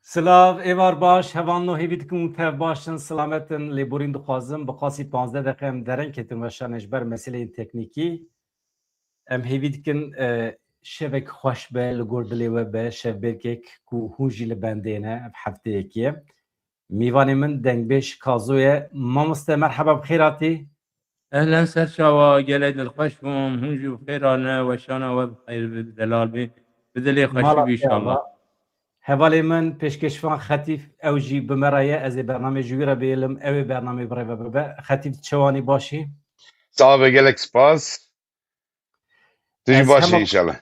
Silav êvar baş hevan hêvî dikim û tev başin silametin lêborîn dixwazim bi qasî 15 deqe em dereng ketin weşan ji ber meseleyên teknîkî em hêvî dikin şevek xweş be li gor dilê we be şevbêrkek ku hûn jî li bendê ne ev hefteyekî ye. Mîvanê min Dengbêj Kazo ye. Mamoste merheba bi xêr hatî. اهلا سرشاوا گلید الخوش بوم هنجو بخیرانه و شانا و بخیر دلال بی بدلی خوشی Mala بی te انشالله. ava. Hevalê min pêşkeşvan xetîf ew jî bi me re ye ez ê bername ji wî re bêlim ew ê bername birêve bibe. Xetîf çewanî başî. Sağ ve gelek spas. Tuji Ez başı hema inşallah.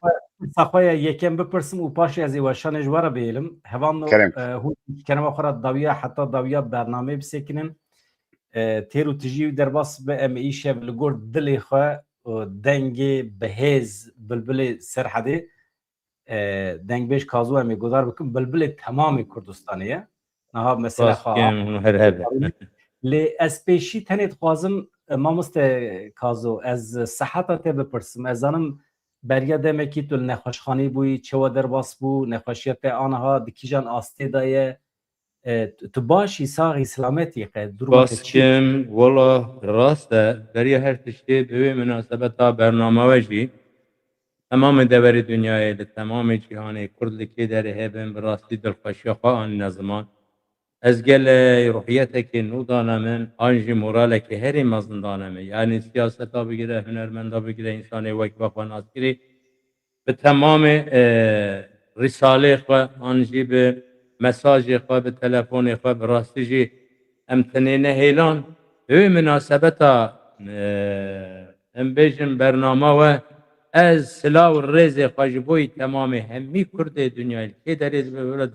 saxwaya yekem bipirsim û paşê ez ê weşanê ji we re bêlim. Hevan Kerem. hûn kenema xwe re dawiya heta dawiya bernameyê bisêkinin. Têr û tijî derbas be em îşev li gor dilê xwe dengê bihêz bilbilê Serhedê Dengbêj Kazo em ê gudar bikim bilbilê temamê Kurdistanê ye. Niha mesela راست xwe کم هر هبه. lê ez pêşî tenê dixwazim mamoste Kazo ez seheta te bipirsim ez zanim beriya demekî tu li nexweşxanî bûyî çawa derbas bû nexweşiya te aniha di kîjan astê de ye tu başî saxî selametî qe durma te راست çi کم والله راسته برای هر تشتی به مناسبت ها برنامه وجی تمام دوری دنیای تمام جهانی کرد لکی در هبن براستی دلخوشی خواه نظمان از گل روحیت که نو دانمن آنجی موراله که هری مزن دانمه یعنی سیاست ها بگیره هنرمند ها بگیره انسانی وکی و خواناتگیری به تمام رساله خو آنجی به مساج خو به تلفن خو به راستی جی امتنین هیلان به مناسبت ام بیجن برنامه و از سلاح و ریز خواجبوی تمام همی کرد دنیای که در از به ولد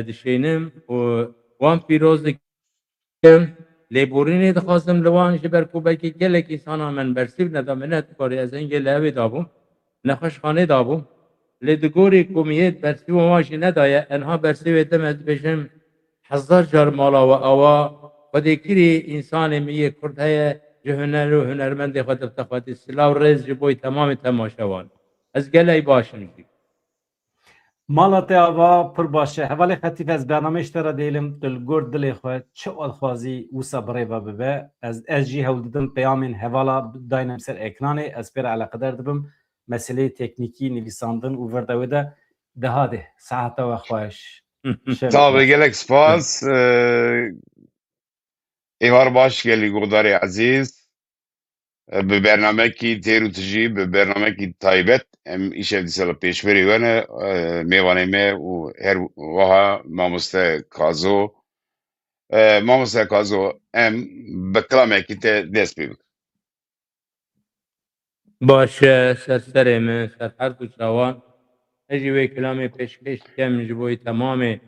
دشینم و وان پیروز کم لیبورینی دخواستم لوان جبر کوبه که گلک انسان من برسیب ندامنت کاری از این گله هوی دابم نخوش خانه دابم لدگوری کومیت برسی و ماشی ندایه انها برسی و دمت بشم 1000 جار مالا و اوا و دیکری انسان میه کرد های جهنر و هنرمند خود بتخواتی سلاو ریز جبوی تمام تماشاوان از گله باشم جی mala te ava pir baş e hevalê xetîf ez bernameyê te re dêlim tu li gor dilê xwe çi alxwazî wisa birêve bibe ez jî hewl didim peyamên hevala dayînim ser ekranê ez pê re eleqedar dibim meseleyê teknîkî nivîsandin û verdewê de dihadê seheta we xweş Sağ ve gelek spas. Evar baş geli godari aziz. Bi bernamekî têr û tijî bi bernamekî taybet em îşev dîsa li pêşverê we ne mêvanê me û her wiha mamoste Kazo. Mamoste Kazo em bi kilamekî te dest pê bikin. باشه سر من سر هر دو جوان اجی وی کلامی پیشکش کم جبوی تمام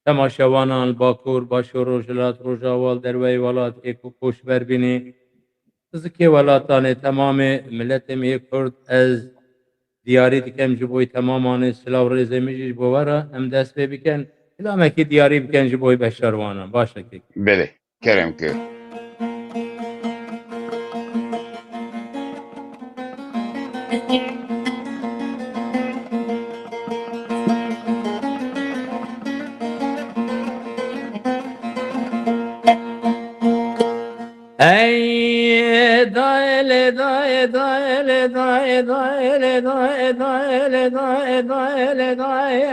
تماشاوانان باکور باشو روجلات روجاوال در وی ولات ایکو کوش بربینی زکی ولاتان تمام ملت می کرد از دیاری دکم جبوی تمامان سلاو ریزه میجی بواره هم دست بکن کلامی که دیاری بکن جبوی بشاروانان باشه که Belê kerem ki. ای دایل دای دایل دای دایل دای دایل دای دایل دای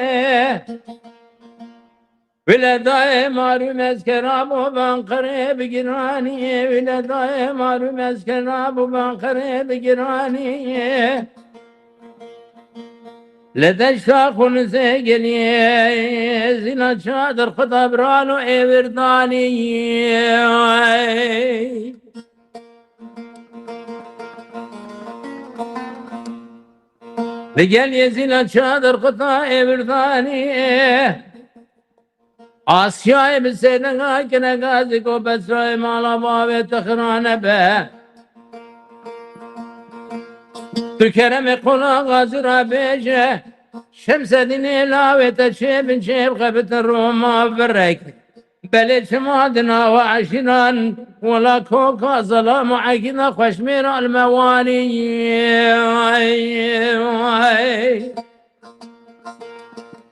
ولدای مارم از کرام و بنقره بگیرانی ولدای مارم از کرام و بنقره بگیرانی لدش خون زگلی زینا چادر خدا برانو ایوردانی لگل یزینا چادر خدا ایوردانی آسیای بسیدنگا کنگازی کو بسرای مالا باوی تخرانه به تو کرم قولا غازی را بیجه شمس دینی لاویت شیب شیب قبط روما برک بله شمادنا و عشنان ولا کوکا ظلام عقنا خشمیر المواني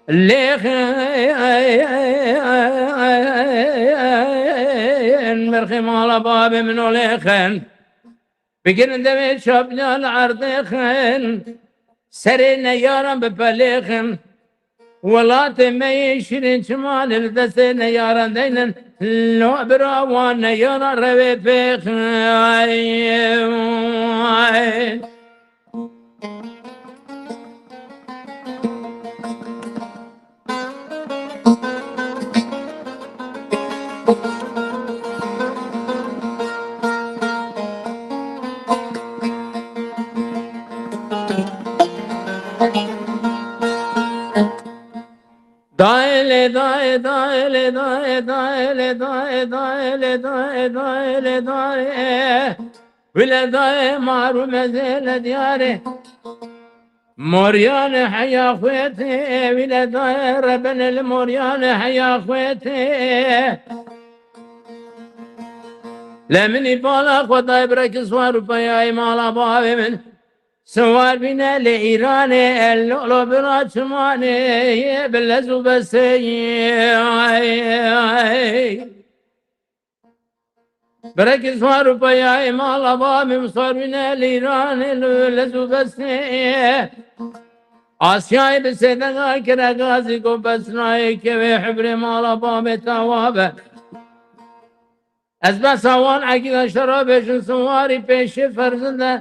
لخن برخي مال باب منو لخن بقرن دمي شابنا العرضخن سرنا يارم ببلخن ولات ما يشرين شمال الدسنا يارم دينن لو براوانا يارا روي بخن Daile daile daile daile daile daile daile daile daile daile Vile daile marum ezele diyare Moryane haya khweti Vile daile Rabbenel moryane haya khweti Lemni bala khwada ibrakis var bayay mala bavimin سوار بنا لإيران اللؤلؤ براتمان باللزو بسي برك سوار بيا مال أبامي سوار بنا لإيران اللزو بسي آسياي بسيدنا كرا غازي کو بسناي كوي حبر مال أبامي توابه از بس آوان عقیده شرابشون سواری پیش فرزنده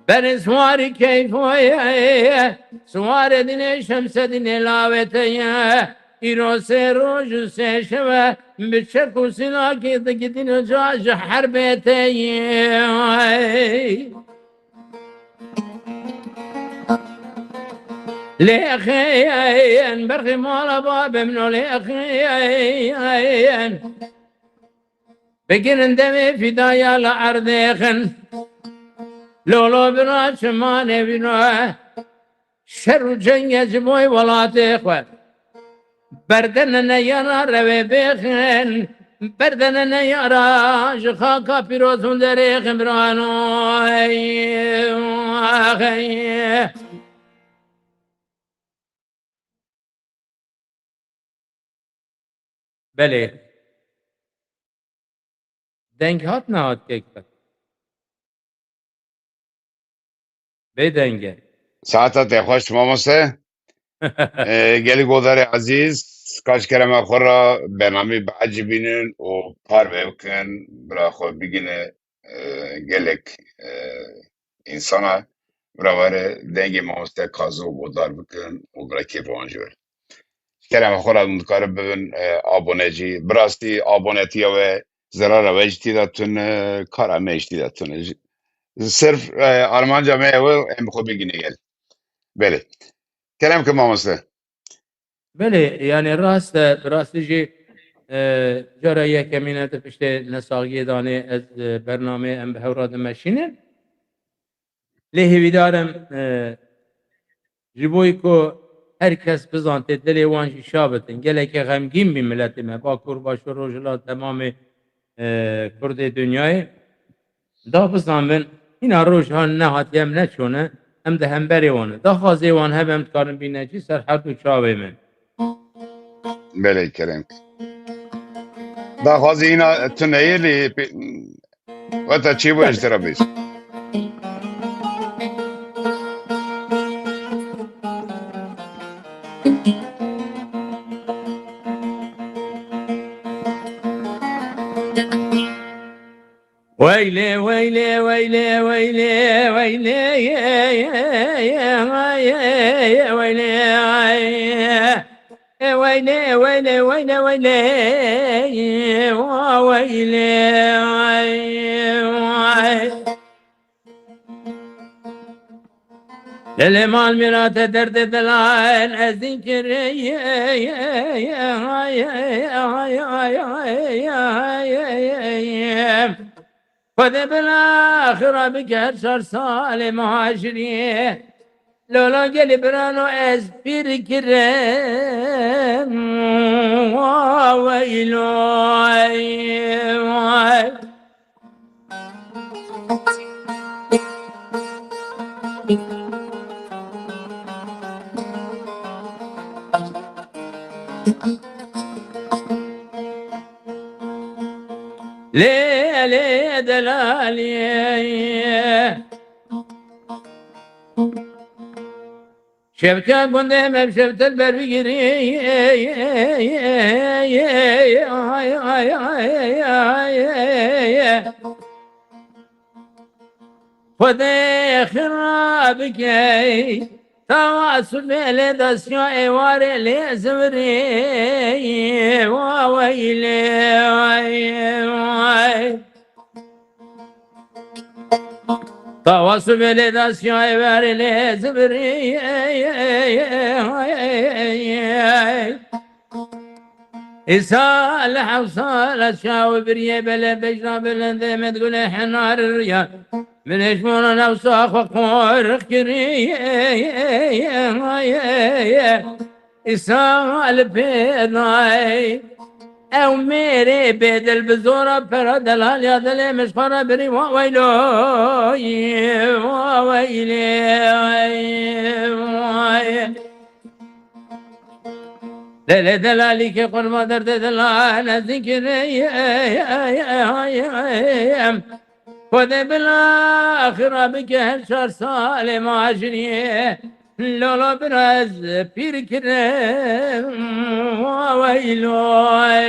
Ben suari keyfoye, suari dine şemse dine lavete İrose roju seşeve, biçe kusina gidin caj harbete Leğen berhi mala babem no leğen Beginin demi fidaya la ardeken لولو بنا شمانه بنا شر جنگج موی ولاته خو بردن نیارا روی بخن بردن نیارا جخاکا پیروزون دره خمرانو بله دنگ هات نهات که کرد بدنگه ساعتا تخوش ماموسه گلی گودار عزیز کاش کرم خورا برنامه بعجی بینن و پار بکن برا خود بگینه گلک insana برای دنگ ماموسه کازو گودار بکن و برا کیف وانجور کرم خورا مدکار ببین آبونه جی براستی آبونه تیه و زرار وجتی داتون کارا میشتی داتون صرف Almanca mı evi em خود بگینه گل بله کرم که ماموسه بله یعنی راست جی جرا یکمینه پشت نساقی دانه از برنامه ام به هوراد مشینه لهویدارم جبوی کو هر کس بزانته دلی وانش شابتن گله که غمگین بی ملت ما با کرباش و روجلا تمام کرد دنیای دا بزانبن این روش ها نه هاتیم نه چونه هم ده هم بری وانه دا خازی وان هم تکارن بینه چی سر هر دو چاوه من بله کرم دا خوازی اینا تنهیلی و تا چی بو اشترابیش ويلي ويلي ويلي ويلي ويلي ويلي ويلي ويلي ويلي ويلي ويلي للمال مرات درد دلال أذكر خذ بالآخرة بك شر صالح مهاجرين لولا قلب برانو از بیر کرم ویلو ليه ليه دلالي شفت قندم شفت البربقري خذي خرابك تواصل لدسيو ايوار لي زمري وويلي تواصل لدسيو ايوار لي زمري إسال حصال شاوبري بلا بجرا بلا ما تقول حنار الرياض من يشمون نفسه وقور كري إسال بيضاي أو ميري بيد البزورة برد الهاليا دلي مشفرة بري وويلو وويلي دل دلالي كي قرب درد دلال ذكري خذ بالآخرة بك هالشهر سالم عشري لولا براز بير كرم وويلوي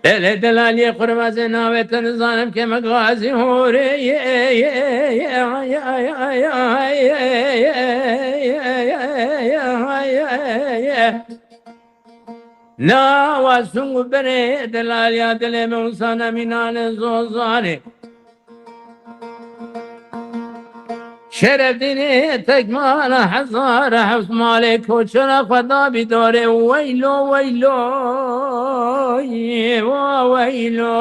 دل دلالي قرب زناوة نظام كما غازي هوري لا واسنغ بري دلالي دل موسانا منان زوزاني شرف ديني تكمال حزار حفظ مالك وشرف خدا بدوري ويلو ويلو ويلو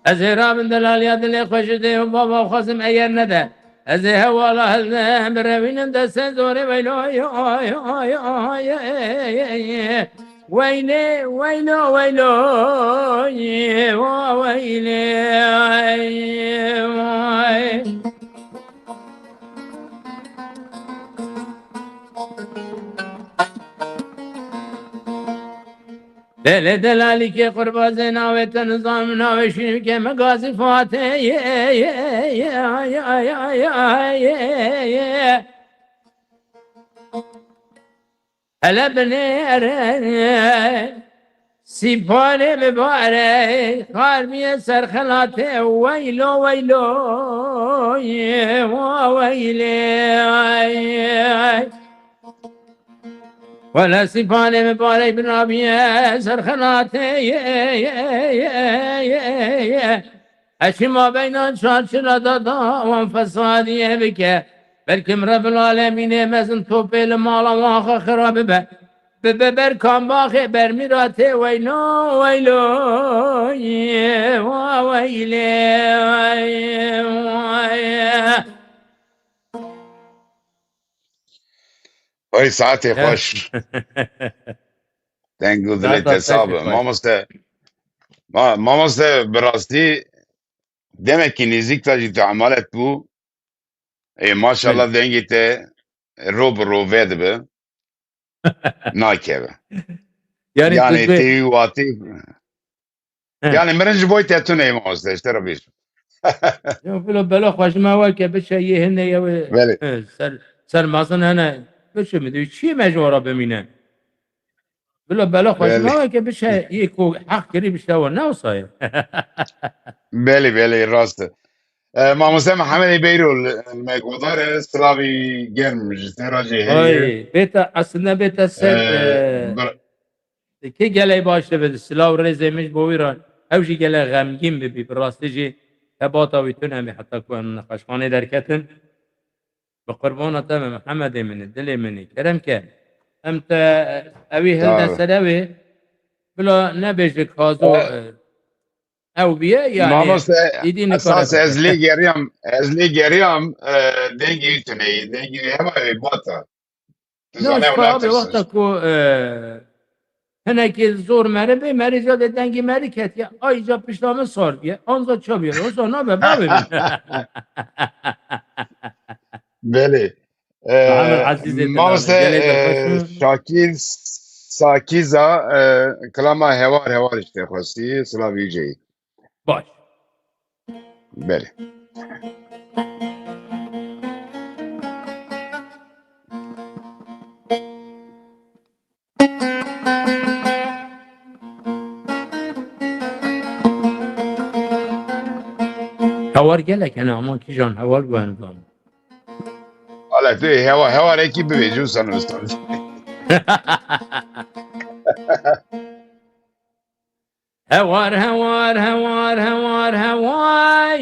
أزهرا من دلالي دلي خوشدي وبابا خصم أير ندى أزهر والله الذهب روين دست زوري ويلو ويلي ويلو ويلو ويلي دل دلالي كي قربا زيناوي تنظام ناوي شنو كي مقاسي فاتي هلا بنير سيباني مبارك خارمي سرخلاتي ويلو ويلو ويلي ولا سيباني مبارك بن ربيع سرخلاتي أشي ما بين شاشرة دادا وانفصادي بك بلكم رب العالمين مزن توبي المالا واخا خراب به ببر كان باخي برميراتي ويلو ويلو ويلي وي ساعتي خوش تنقل دلي تصابه مامسته براستی demek ki nizik ta jî amalet bû maşallah dengê te ro bi rovê dibe nakeve yani tê watê yani min ji boy te tunê mamoste işte rabî بلا خوش ما وكا بشه يهن يا بله سر مثلا انا بشه مدري شي مجبوره بمينه بلا خوش بله ما وكا بشه يكو حق قريب شتاور نوصاير بله راست ماموسته محمد بیرول مقدار سلاوی گرم جسته راجع هریه اي بيتا اصلا بيتا سر كي قال باشه بده سلاو رزه مش بويران او جي قال غمگين ببي براستجي هباطا ويتون همي حتى كون نقاشخانه دركتن بقربانه تم محمد من الدل مني كرمك امت اوي هلدا سلاوي بلا نبيج كازو او بيه يعني ماموسته يدي اساس نكارة از لی گریم دنگی تونه دنگی همه باتا Zane ناشکا ona به وقت tırsın. کو هنکی زور مره به مریضا دنگی مری کت یا آیجا پشتامه سار بیه آنزا چا بیه آنزا نه به بابه من Beli. محمد عزیز دلامی Mavse گله دخوشم Şakir Sakiza klama hevar işte xosti Slav Yüceyi. باش Beli. هوار گله کنه اما کی جان هوار گوهندان Hala tu hevar ekibi ve Cusan Ustad. هوار هوار هوار هوار هوار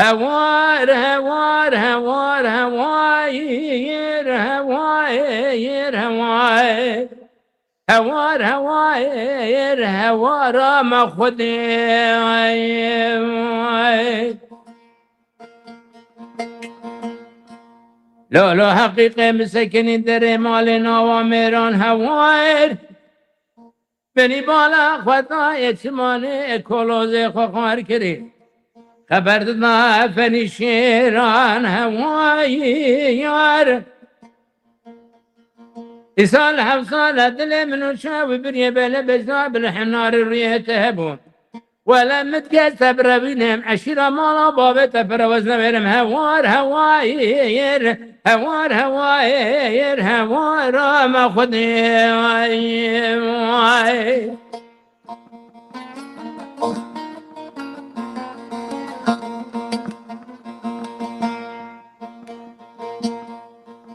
هوار هوار هوار هوار هوار هوار هوار هوار هوار ما خودی لا لا حقیقه مسکنی در مال نوامران هوار بنی بالا خدای چمانه کلوز خوار کری خبر دادن فنی شیران هوای یار سال 7 سال دل منو شاوي بريه بلا بزاب الحنار الريته هبون ولا متكسب ربينهم عشيرة مالا بابته فروزنا بينهم هوار هواير هوار هواير هوار ما خدي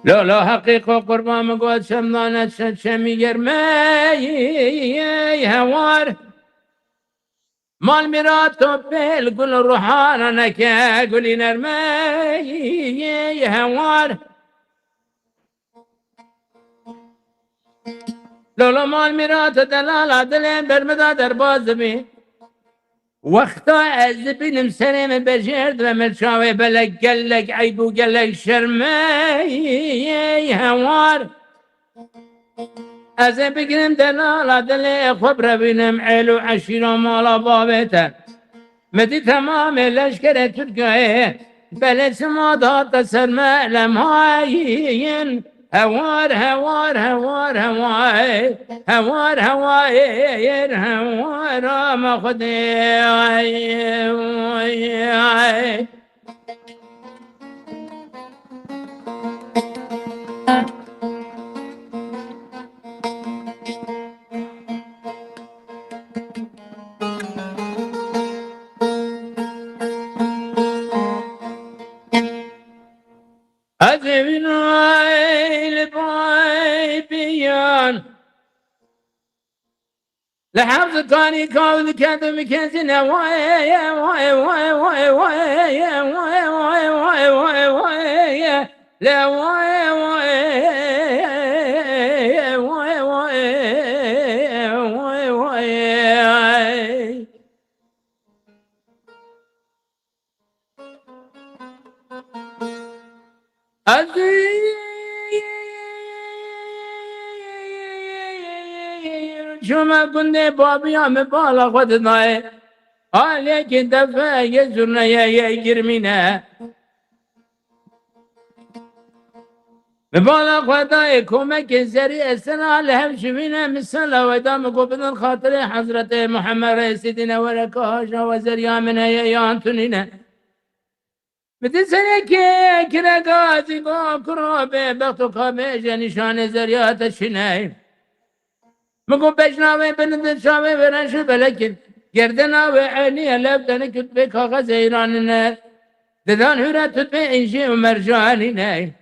لا لا حقيقة قربان مقود شمضانة شمي يرمي هوار مال مراتو بيل قول الروحان انا كا قولي نرمي هوار لولا مال مراتو دلالة دلين برمدا درباز بي وقتا از بینم سرم بجرد و مرچاوه بلک گلک عیبو گلک شرمه هوار از بگیرم دلالا دل خوب رو بینم علو عشیر و مالا بابته مدی تمام لشکر ترکیه بلد ما داد سرمه لمهاین هوار هوار هوار هوار هوار هوار هوار ما خدي أزمن الباي بيان لحظة تاني كاوذ كذا مكنزنا واي واي واي واي واي واي واي واي واي واي لا واي واي واي واي واي واي شما كنت بابي عم بالا خدناي عليك دفع يزرنا يا جرمينا بالا خداي كومك زري السنة لهم شفينا مثلا ودام قبل خاطر حضرة محمد سيدنا ولكاشا وزريا من يا أنتونينا متسنه که کرگازی با کرابه بختو کامه نشان زریات شنای مگو بشناوه بندن شاوه ورنشو بلکن گردناوه علی لبدن کتبه کاغذ ایرانینه ددان هره تتبه انشی و مرجانینه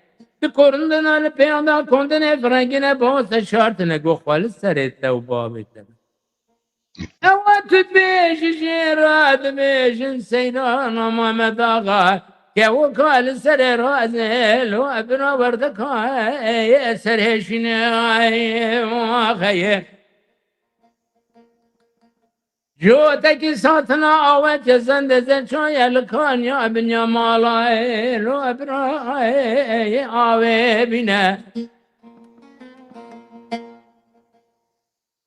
دی korundun alı peyanda kondun efrengine boğazda şartına gokhvalı sarette u babette. Ama tütbe şişirat beşin seyran ama medağa که او کال سر رازل و ابنا وردکای سرشنای واخیه جو تکی ساتنا آوت زنده زن یلکان یا بنیا مالای لو ابرای آوه بینه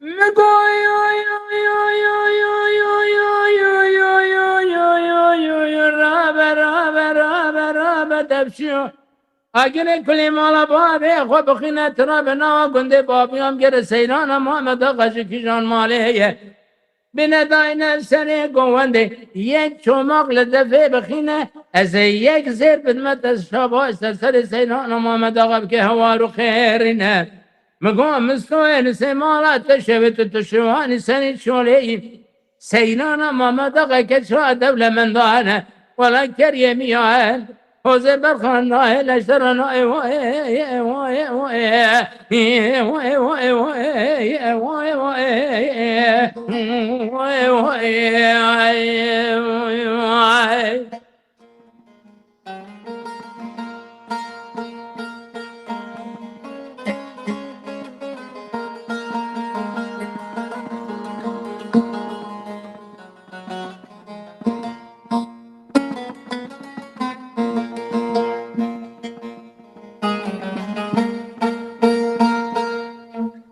مگوی رابه دبشو اگر کلی مالا بابه خو بخینه ترابه نا گنده بابیام گر سیران محمد آقا شکیشان ماله بینه داینه سری گونده یک چوماق لدفه بخینه از یک زیر بدمت از شابه است سر سیران محمد آقا که هوا رو خیرینه مگو مستوین سمالات تشوت تشوانی سنی شولی سیران محمد آقا که شو دولة من دانه ولا كريم يا حوزه برخانه لشترنا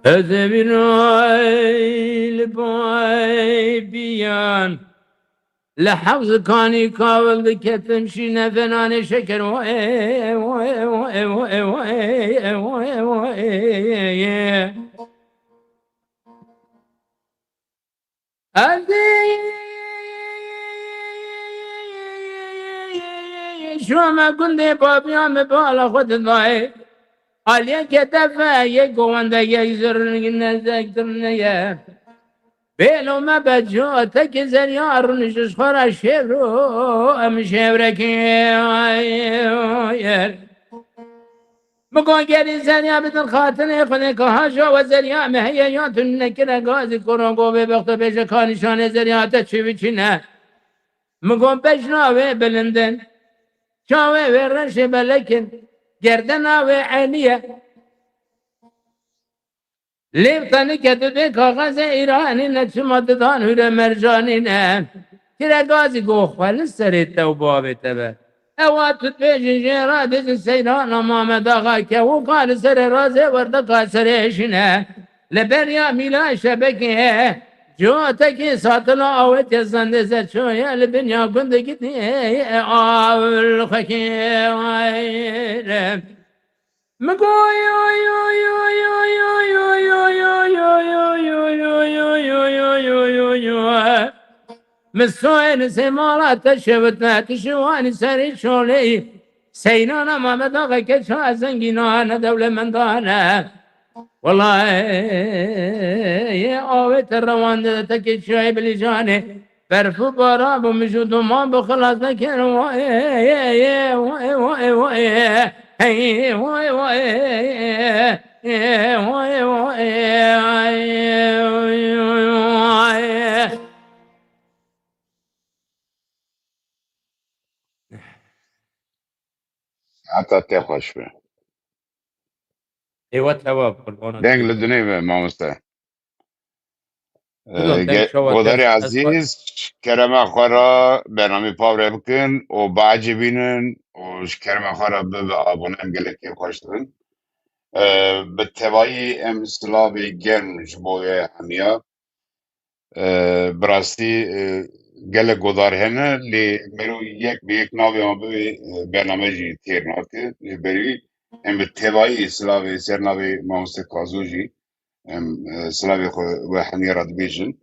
هذا من الباي بيان لحفظ كاني كاول ذكي تمشي نفنان شكر شو ما كنت بابيام بالا خد ضاي عليا كتفا يقوان يزرن نزاكترن بيلو ما بجو تكزر يار نشش خورا شيرو ام شيركي مقون گری زنیا بدن خاطر خونه که هاشا و زریا مهیا یا تو نکره گازی کرنگو به بخت بیش کانشان زریا تا چی بچی نه مقون بجناوه بلندن چاوه و رنش بلکن گردناوه عینیه لیفتانی که تو ده کاغذ ایرانی نچمات دان هوره مرجانی نه کره گازی گو خواهل سری تو بابه تبه اوات تبیجی جیرا دیجی سیران محمد آقا که او کار سر رازه ورده کار سرشنه لبریا میلا شبکه جو تکی ساتلا آوت زنده زچویا لبنیا گندگی دی آول خکی وایرم مگوی مسوين سمالات تشبتنا تشواني سري شولي سينانا محمد آقا كشا زنگينا دولة من دانا والله يا آوت الروان ده تكي شوي بلجاني برفو بارا بمجود ما بخلاص نكن حتی تی خوش به ايوه تواب قربانك دنگ لدنی مامسته بدون دنگ شوات گوداری عزیز کرم خورا برنامه پاور بکن و باجی بینن و کرم خورا به آبونه هم گلکی خوش دارن به توایی ام سلاوی گرن جبوی همیا براستی گل گودار هنه لی مرو یک به یک ناوی ما به برنامه جی تیر ناکه بری ام به توایی سلاوی سر ناوی مامسته کازو جی ام سلاوی خو و همی راد بیجن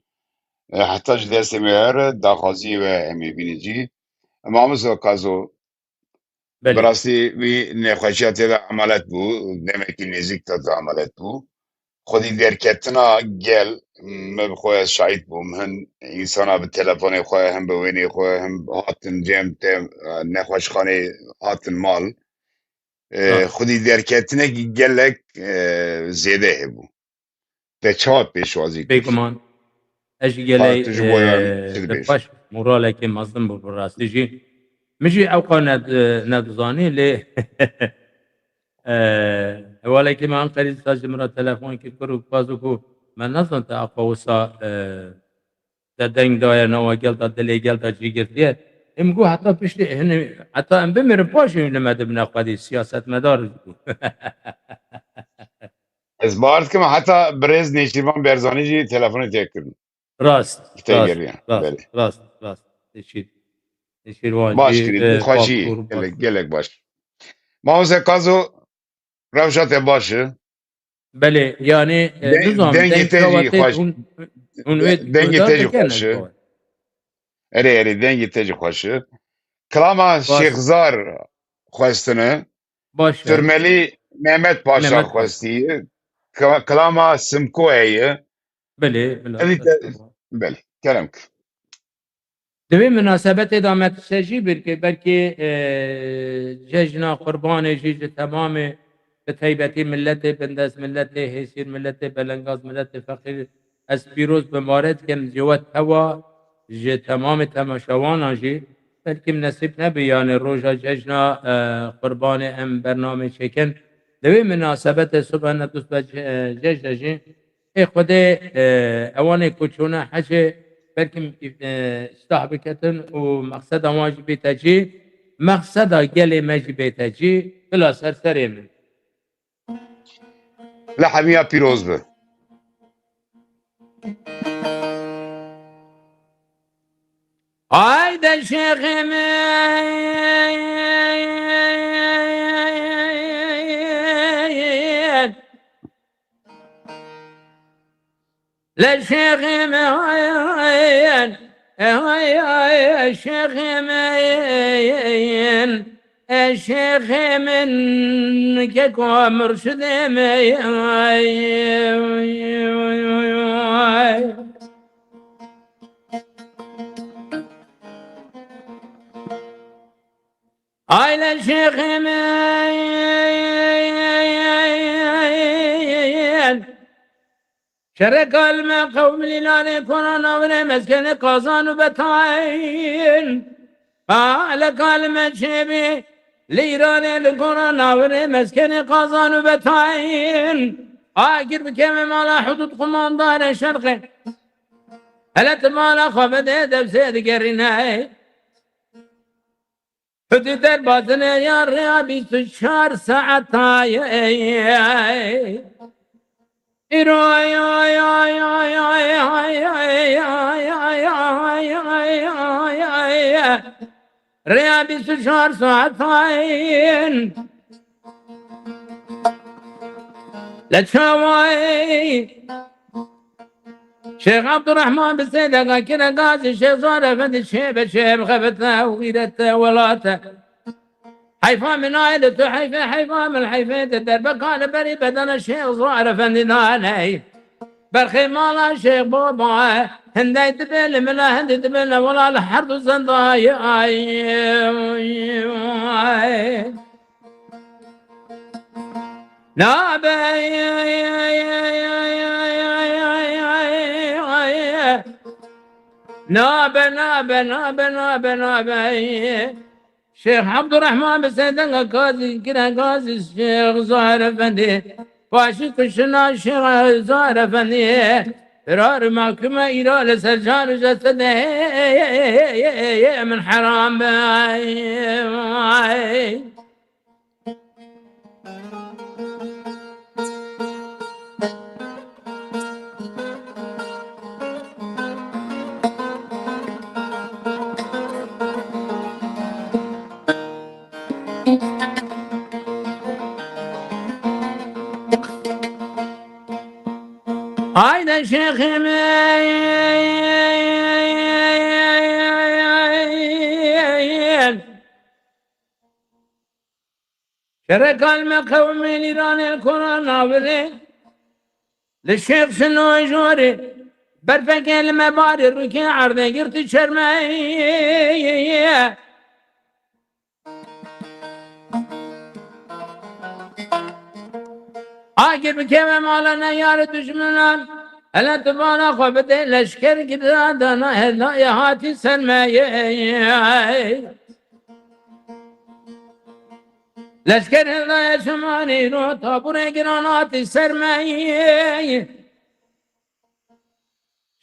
حتی جده سمیار داخازی و امی بینیجی مامسته کازو بله براستی وی نخوشیت دا عملت بو نمکی نزیک تا عملت بو خودی درکتنا گل مبخواه شاید بوم هن انسانا به تلفن خواه هم به وینی خواه هم هاتن جمع تم نخوش خانه هاتن مال خودی درکتنا گلک زیده هبو به چهات پیشوازی کرد بيكمان اجي تا لي تجبویان چید بیش دفاش مورالة كي مصدم بالراس تجي مجي اوقا ندزاني لي ولكن ما انقريز ساج مرا تلفون كي كرو بازوكو ما نظن تا اقا وسا دنگ دایر نوا گل دا دلی گل دا جیگردیه ام گو حتی پشتی هنی حتی ام بمیرم پاشم نمده بناخدی سیاست مدار Ez bard kim heta birêz Nêçîrvan Berzanî jî telefonê tê kirin. راست Tê راست geriyan. راست Belê. راست راست Baş نشیروانجی kirî, tu xweşî yî. باکور Gelek baş. Mavse Kazo rewşa te baş e. بله یعنی نظام Dengê دنگ te jî کراوتی xweş. اون Dengê دار te jî دکن xweş e. Erê dengê te jî xweş e. Kilama باس Şêxzar xwestine. باشه Firmelî Mehmet Paşa ممت باش xwestiye. Kilama Simkoyê ye. بله بله Elî te belê. Kerem kir. دوی مناسبت ادامت سجی بلکه بلکه جشن قربان جیج تمام به طیبتی ملت بندست ملت حسیر ملت بلنگاز ملت فقیر از پیروز به مارد کم جوت هوا جه تمام تماشاوان جی بلکه نصیب نبیان روژا جشن قربان ام برنامه چکن دوی مناسبت صبح ندوست به جشن جی خود اوان کوچونه حجه بلکه استحبکتن و مقصد امواج بیتجی مقصد گلی مج بیتجی بلا سرسری من Li hemiya pîroz be. haydi şeyhim لشيخم هين شيخم الشيخ من كيكو مرشد آیل شیخ من شرك قوم لنا كنا نور مسكن قازان بتاين قال كلمة شبي ليران الكنا نور مسكن قازان بتاين آخر بكم على حدود قماندان الشرق هلا تمالا خبد دبسيد قرناي حدود الباطن يا ريابي 24 ساعة ريابي 24 ساعتين لا تشاوي شيخ عبد الرحمن بالسيدة كنا قاسي الشيخ صار فند الشيب خفتنا وغيرته ولاته حيفا من عائلته حيفا من حيفا الدرب كان بري بدن الشيخ صار فندناني برخي مالا شيخ بابا هندي تبل ملا هندي تبل ولا الحرد الزنضاي نابه شيخ عبد الرحمن بسيدنا قاضي كنا قاضي الشيخ زهر افندي باشي كشنا الشيخ زهر افندي فرار محكمة إلى سرجان جسده من حرام هايدا شيخ شرك المقوم ليران القرآن ناظرين للشيخ شنو جوري برفك المباري الركي عرضي قرت شرمي آخر بكيما مالنا يار دشمنان ألا تبانا خبت لشكر قدرادنا هلا يا هاتي سلمي لشكر هلا يا شماني رو طابور قراناتي سرمي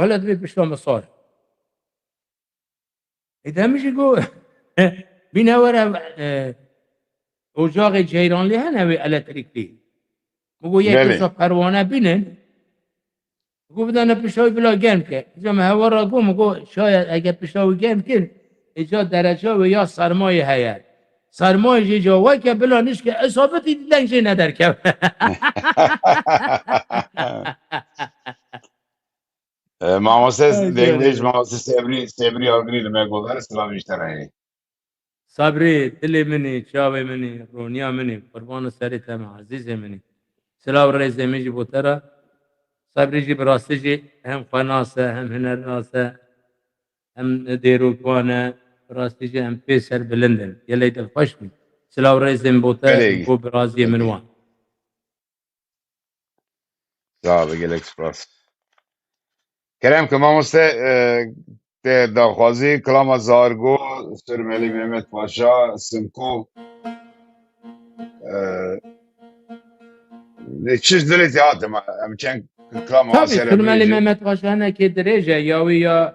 ولد بي بشتا مصار إذا مش جو بينا ورا اجاق جیران لی هنوی الکتریک لی مگو یک بله ازا پروانه بینن مگو بدانه پشتاوی بلا گرم که ایجا هوا را گو مگو شاید اگه پشتاوی گرم کن ایجا درجه و یا سرمایه هید سرمایه ایجا وای که بلا نیست که اصابتی دیدن جه ندر که ماموسه دنگبیج جانم ماموسه سبری آگری لما گودار سلام اشترایی صبری دلی منی چاوی منی رونیا منی قربان سری تم عزیز منی سلاو رئیس میجی بوتره صبری جی براستی جی هم قناسه هم هنرناسه هم دیروکوانه براستی جی هم پیسر بلندن یلی دل خوش بی سلاو رئیس بوته بله بو برازی بله منوان sağ ol gelek spas kerem که ماموسه داخوازی کلام زارگو سرملی مهمت پاشا سمکو چیز دلیتی هاتم هم چند کلام tabi آسیاره sürmeli بیجی Mehmet Paşa'na ki derece yavi ya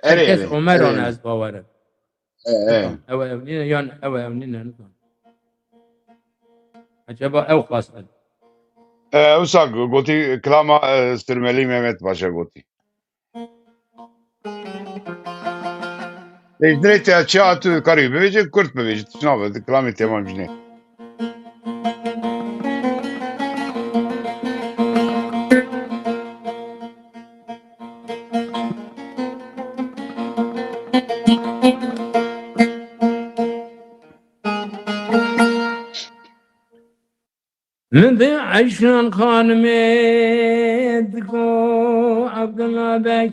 Çerkes اره Ömer'an اره ez bavarım اره nizam ev evnine yan ev evnine nizam acaba ev khastan اوسا گوتی کلام سرملی مهمت پاشا گوتی دلیتی ها چه هاتو کاری بیجی کرد بیجی تشنابه کلامی تمام جنه من ذي عشان خان ميدكو عبد الله بك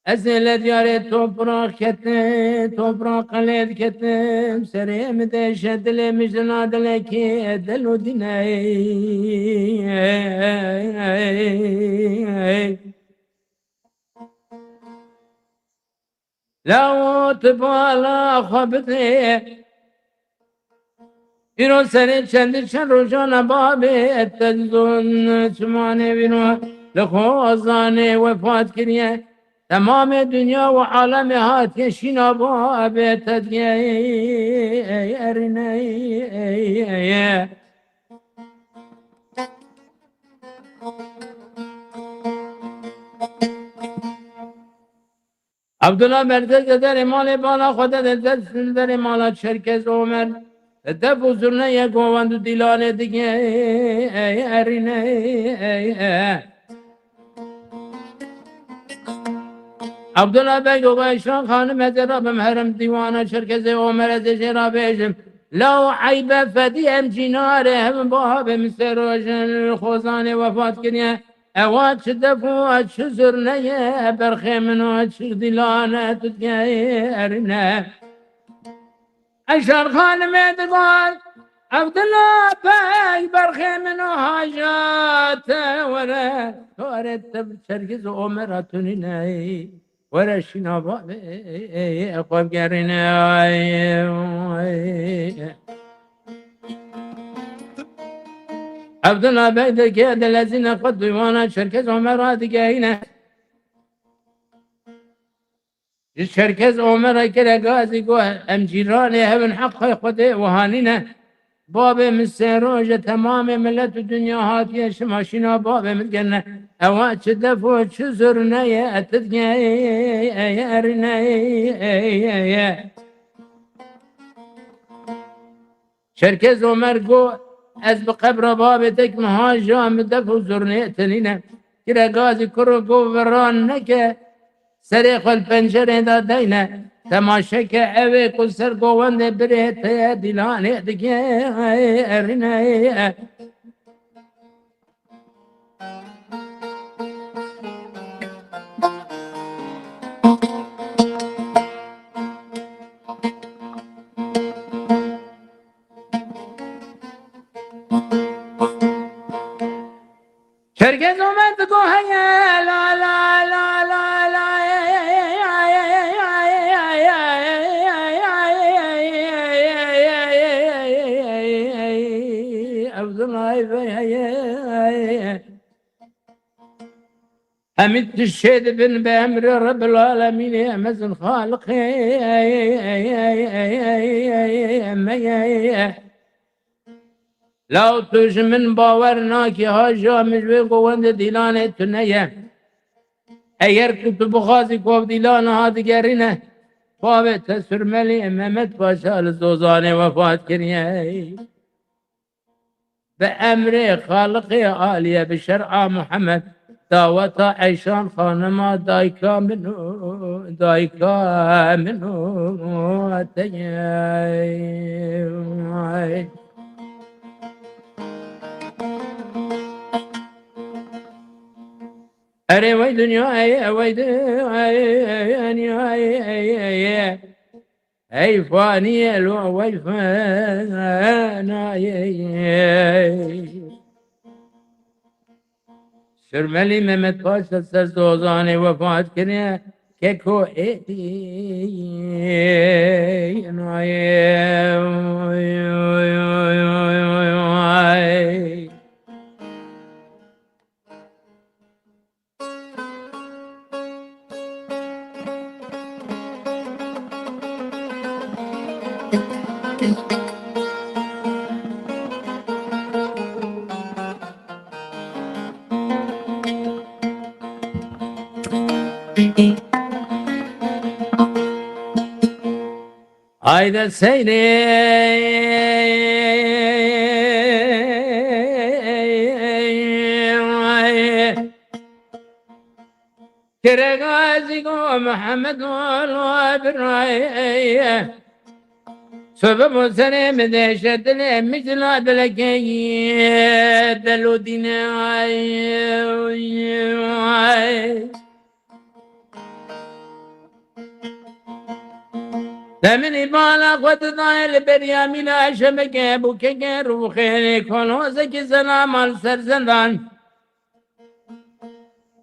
أزل دياري توبراق كتم توبراق قليل كتم سريم دشد لي مجنا دلكي دلو ديناي لو تبالا خبتي بینو سری چند روزان بابه تنزون چمانه بینو لخوازانه وفات کریه تمام دنیا و عالم هات کشینا بابه تدگیه ارنه عبدالله مرتز در مال بالا خود در مال چرکز عمر ده بزرنه یک گوند دیلانه دیگه ارینه عبدالله بگ و ایشان خانم ازرابم حرم دیوانه چرکز عمر از جرابیشم لو عیب فدی هم جیناره هم باب مثل روشن خوزانه وفات کنیه اوات چه دفو چه زرنه برخی منو چه دیلانه تدگه ارینه اشار خانم ادگار عبدالله بای برخی منو حاجات وره تارت چرگز عمرتونی نی وره شنابا اقواب گرینه عبدالله بای دکه دلزین خود دیوانا چرگز عمرات دیگه اینه چرکز عمره که گازی گو ام جیرانه هون حق خود وهانینه باب مسروج تمام ملت دنیا هاتیه شماشینا باب ملگنه اوا چه دفو چه زرنه اتدگه ارنه چرکز عمر گو از بقبر باب تک مهاجا مدفو زرنه تنینه که گازی کرو گو وران نکه سری خل پنجره دا دینه تماشا که اوه کسر گوانده بره تیا دیلانه دیگه ارنه چرگز اومد گو هیا لا لا لا لا لا عبدالله همت الشهد بن بأمر رب العالمين مزن خالق لو توش من باورناك هاجا مجوي قوند ديلان تنية اگر كنت بخازي قوب ديلان هادگرينه فاوت سرملي ممت باشا الزوزاني وفات كريه بأمر خالق عالية بشرع محمد دعوة عيشان خانما دايكا منه تياي أري وي دنيا وي دنيا أي فاني وي فانا شرملي ممت باشا سرزوزاني وفات كريه كيكو Hayda seyri كرغازي محمد والوابراي سبب سنة مدشت لي مثل دلكي دلو ديناي دمني بالا قد ضايل بريامي لا شبك بوكي روخيني كونوزك سلام السرزندان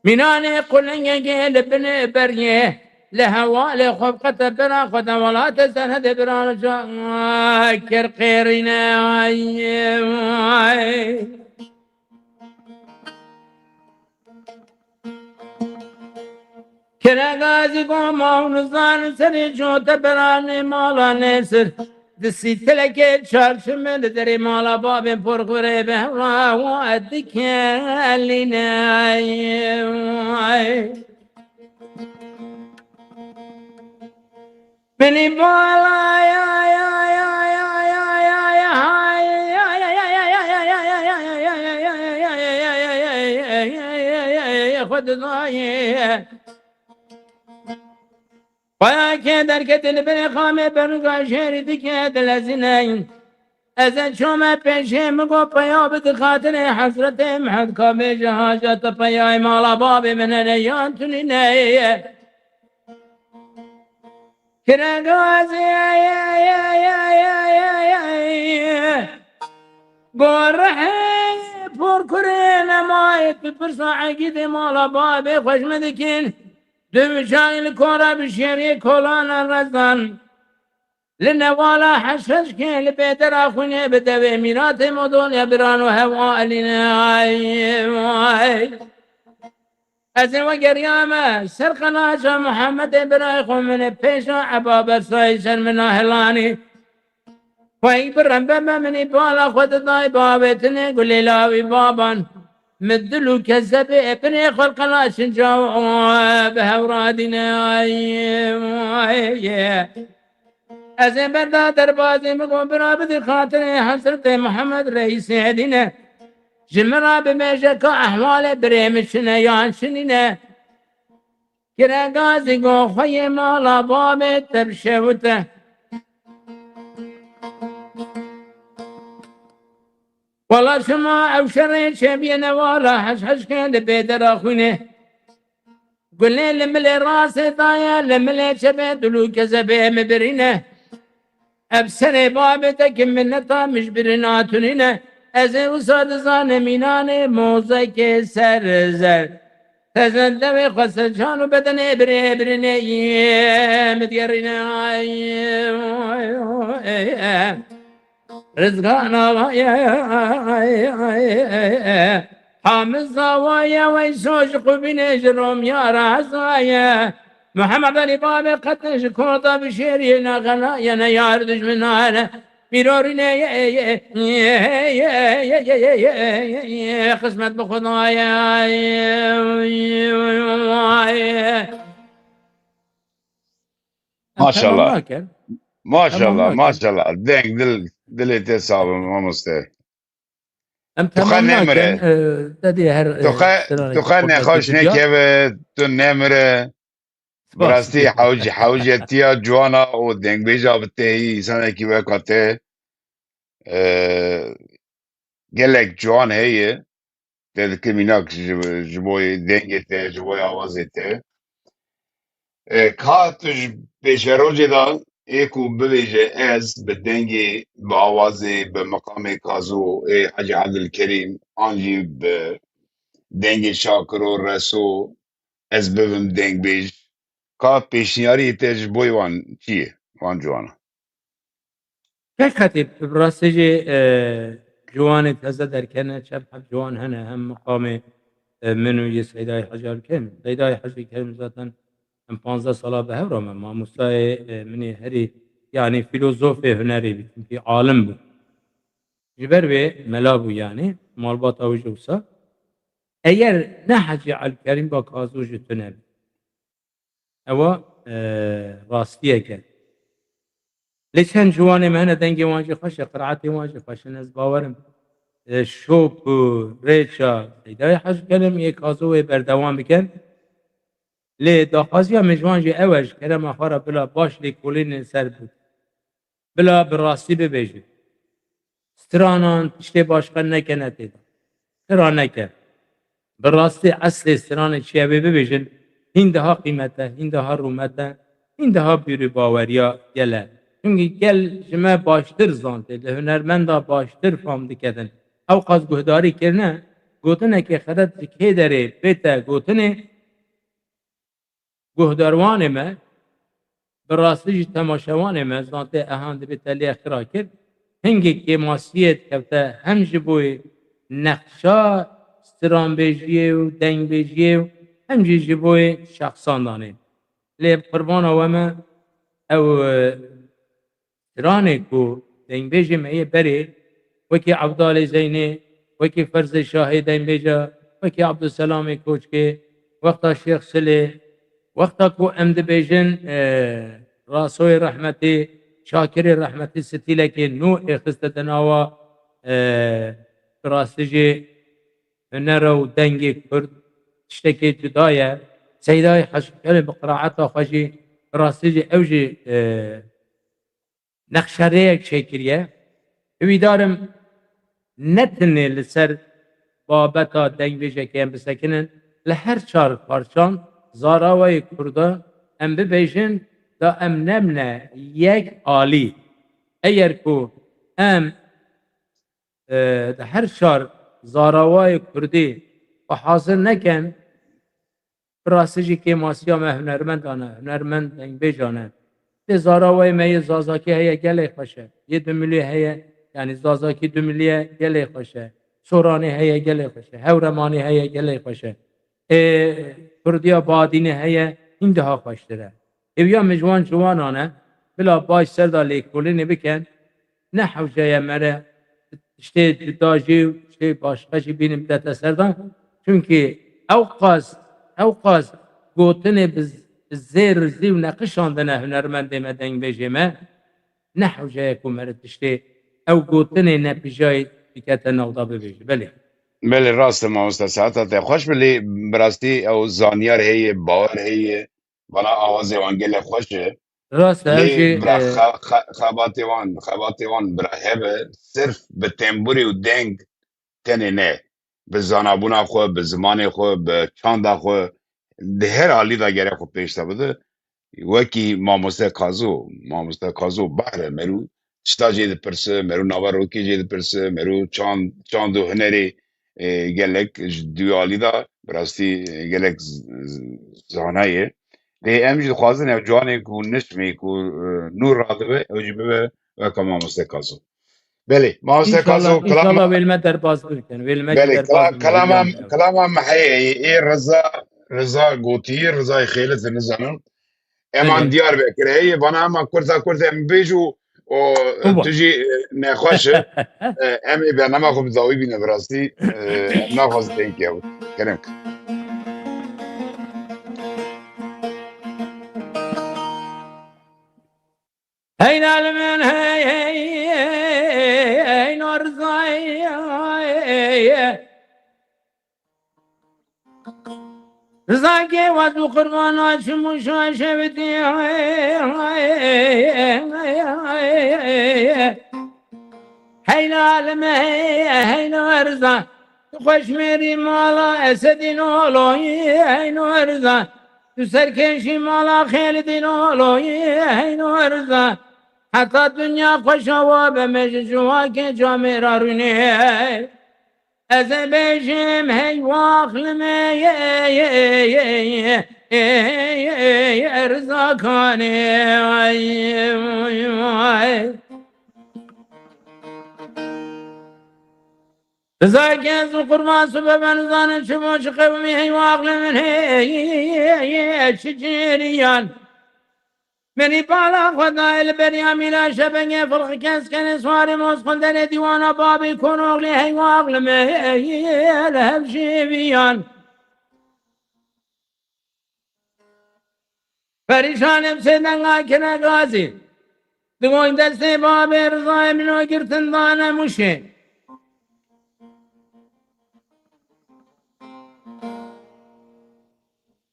مناني قلن يجي لبن بريه لهوالي خفقة برا خد ولا تسند برا شاكر قيرنا كرغازي قوم ونزان سري شو تبراني مالا نسر دسي تلقي شارشم دري مالا بابي فرقوري بهوا وادك لنا مني بالا يا يا يا يا يا يا يا خد ضايع فيا كدر كتل بني خامي برقا شهري دكيت الازنين ازن شوما بيشي مقو بيا بتخاطري حسرتي محد كابي جهاجة بياي مالا بابي من الايان تنيني كرقازي يا يا يا يا يا يا يا قرحي بوركرين مايت ببرسا عقيدي مالا بابي خوش مدكين دمشاي الكورة بشيري كولانا الرزان لنوالا حشش كين لبيتر اخوني بدوي ميراتي مدول يبرانو هوالينا ازن وقريامة سرقناشا محمد ابرايخو من بيشا عبابة سايشن من اهلاني فاي برنبما من بالا خد ضاي بابتني قولي لاوي بابان مدلو كذبي ابني خلق لاشن جواب هورادنا ازن بردا دربازي مقوم برابد خاطري حسرت محمد رئيس هدينا جمرا بميجك احوال بريمشنا يانشننا كرغازي قو خي مالا بابي تبشوته والله شما او شرين شبينا ولا حش كان بيدر اخوينه قلنا لملي راسي ضايا لملي شبيت لو كذبه مبرينه ابسري بابتك من نطا مش برناتونينه ازي وصاد زان ميناني موزك سرزر تزندوي خسر شانو بدني برني مديرنا رزقنا حامز زوايا ويسوج قبين جروم يا رازايا محمد علي بابا قتش كوطا بشيرينا غنايا يا ردش من هذا ميرورنا يا خصمت بخضايا ام تمام Maşallah. ناكر تمام Maşallah. ناكر Maşallah. Denk dil hesabı mamuste. ام Tuha تمام ناكر nemre. دادي هر استرانك Tuha قرده nekhoş دنيا nekeve. Tu nemre. سباس Brasti havcetiya cuana o dengbêja bitehî insanekî vekate gelek cuan heye te dikir mînak ji bo dengê te ji bo awazê te ka tu ji pêşerojê da ê ku bibêje ez bi dengê bi awazê bi meqamê Kazo ê Hecî Ebdilkerîm an jî bi dengê Şakir û Reso ez bibim dengbêj ka pêşniyariyê te ji bo wan çi ye wan ciwana كاتب براسجي جوان هذا دركنا شاب جوان هنا هم مقام منو يسعداي حجر كم سعداي حجر كم ذاتا هم 15 سال بهورا ما مستوى مني هري يعني فيلسوف هنري بيتم في عالم بو جبر به ملابو يعني مالباتا وجوسا اگر نحجي على الكريم باكازو جتنب او راستيه كان ليشان جواني مهنا دنجي واجي خش قرعتي واجي خش ناس باورم شوب ريتشا سيداي حج كلم يكازو بردوام بكن لي داخازيا مجوانجي اوج كلام اخر بلا باش لي كولين سر بود بلا براسي ببيجي سترانان تشتي باشقن نكنه تيدا سترانك براسي اصل ستران چيه ببيجن هندها قيمته هندها رومته هندها بيري باوريا گله çünkü gel jime baştır zante le hunermenda baştır fam dikeden ew qas guhdarî kirine gotinekê xedet ji kê derê bête gotinê guhdarwanê me bi rastî jî temaşewanê me zantê ehan dibe te lê xira kir hingekê masiyê dikevte hem ji bo nexşa stranbêjiyê û dengbêjiyê û hem jî ji bo şexsan danê lê qurbana we me ew ترانه کو دنبیجی میه بری وکی عبدال زینی وکی فرز شاهی دنبیجا وکی عبدالسلام کوچ که وقتا شیخ سلی وقتا کو امد بیجن راسوی رحمتی شاکر رحمتی ستیله که نو اخست دناوا راستجی هنر و دنگی کرد تشتکی جدایه سیدای حشکل بقراعتا خوشی راستجی اوجی نقشارەیەک شێکریە ئەوی دارم نەتنێ لەسەر بابەتا دەنگبێژەکەیان بسەکنن لە هەر چار پارچان زاراوەی کووردا ئەم ببێژن دا ئەم نەمنە یەک ئالی ئەگەر کو ئەم هەر چار زاراوای کوردی بە حاضر نەکەن ڕاستیژی کێماسیا مە هونەرمەندانە هونەرمەند دەنگبێژانە زاراوی می زازاکی هیا گله خوشه یه 2 میلیه هیا یعنی زازاکی 2 میلیه گله خوشه سورانی هیا گله خوشه هورمانی هیا گله خوشه کردیا بادینه هیا این ده ها خوشتره اویا مجوان جوانانه بلا باش سردا لیکولینی بکن نه حوجه مره işte جداجی işte başkacı benim dete serdan çünkü evkaz gotine biz زیر زیو نقشاندنه هنرمندی مدنگ بجیمه نه حجه کمرت تشتی او گوتنی نپیجای دیکت نودا ببیجی بله بله راست ما مستساعت te خوش بلی براستی او زانیار هی باور هی بنا آواز وانگل خوشه راست لی اوجی برا خباتی وان برا هبه صرف به تنبوری و دنگ تنه نه به زانابونا خو به زمان خو به چاندا خو ده هر حالی دا گره خو پیشتا بده وکی ماموسته کازو بحره مرو شتا جید پرسه مرو نواروکی جید پرسه مرو چاندو هنری گلک دیوالی دا براستی گلک زانایه ده امجد خوازن او جوانه کو نشمی کو نور راده به او جبه وکا ماموسته کازو بله ماوستا کازو İnşallah velme derbaz bürken. Velme بله derbaz bürken. كلامم حقيقي ايه رضا قوتي رضا خيلت نزانم امان Evet. ديار بكر هي بنا اما كرتا ام بيجو و Uba. تجي نخوش امي بنما خب زاوي بين براسي ام ناخذ ثانك يو كلامك Hey nalmen hey nor zay Zake was bu kurban açmış şevdi Hey nalme hey nor zay Hoş meri mala esedin oloy hey nor zay Tu serkeşi mala khelidin oloy hey nor zay Hatta dünya koşava be meczuva ke camera rüne Ez bejim hey vaklime erzakane ay Rıza genz kurban sübe ben zanın çubuğu çıkıbım hey vaklimin hey şiciriyan Beni bağla Fadail Beryamila şebenge fırkı keskeni suari mozkundene divana babi konukli hey vaklime hevşiviyan Perişanem senden akine gazi Dıgoyn deste babi rızayı mino girtin dana muşe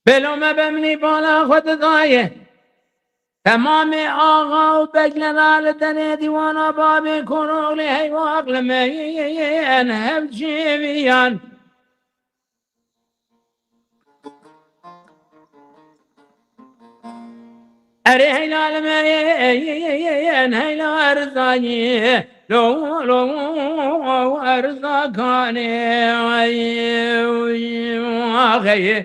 Belome bemni bağla Fadail تمام آقا و بگلال دنه دیوانا بابی کنوغلی هی و اقلمین هم جیویان اره هیلالمین هیلا ارزانی لو ارزاکانی آخی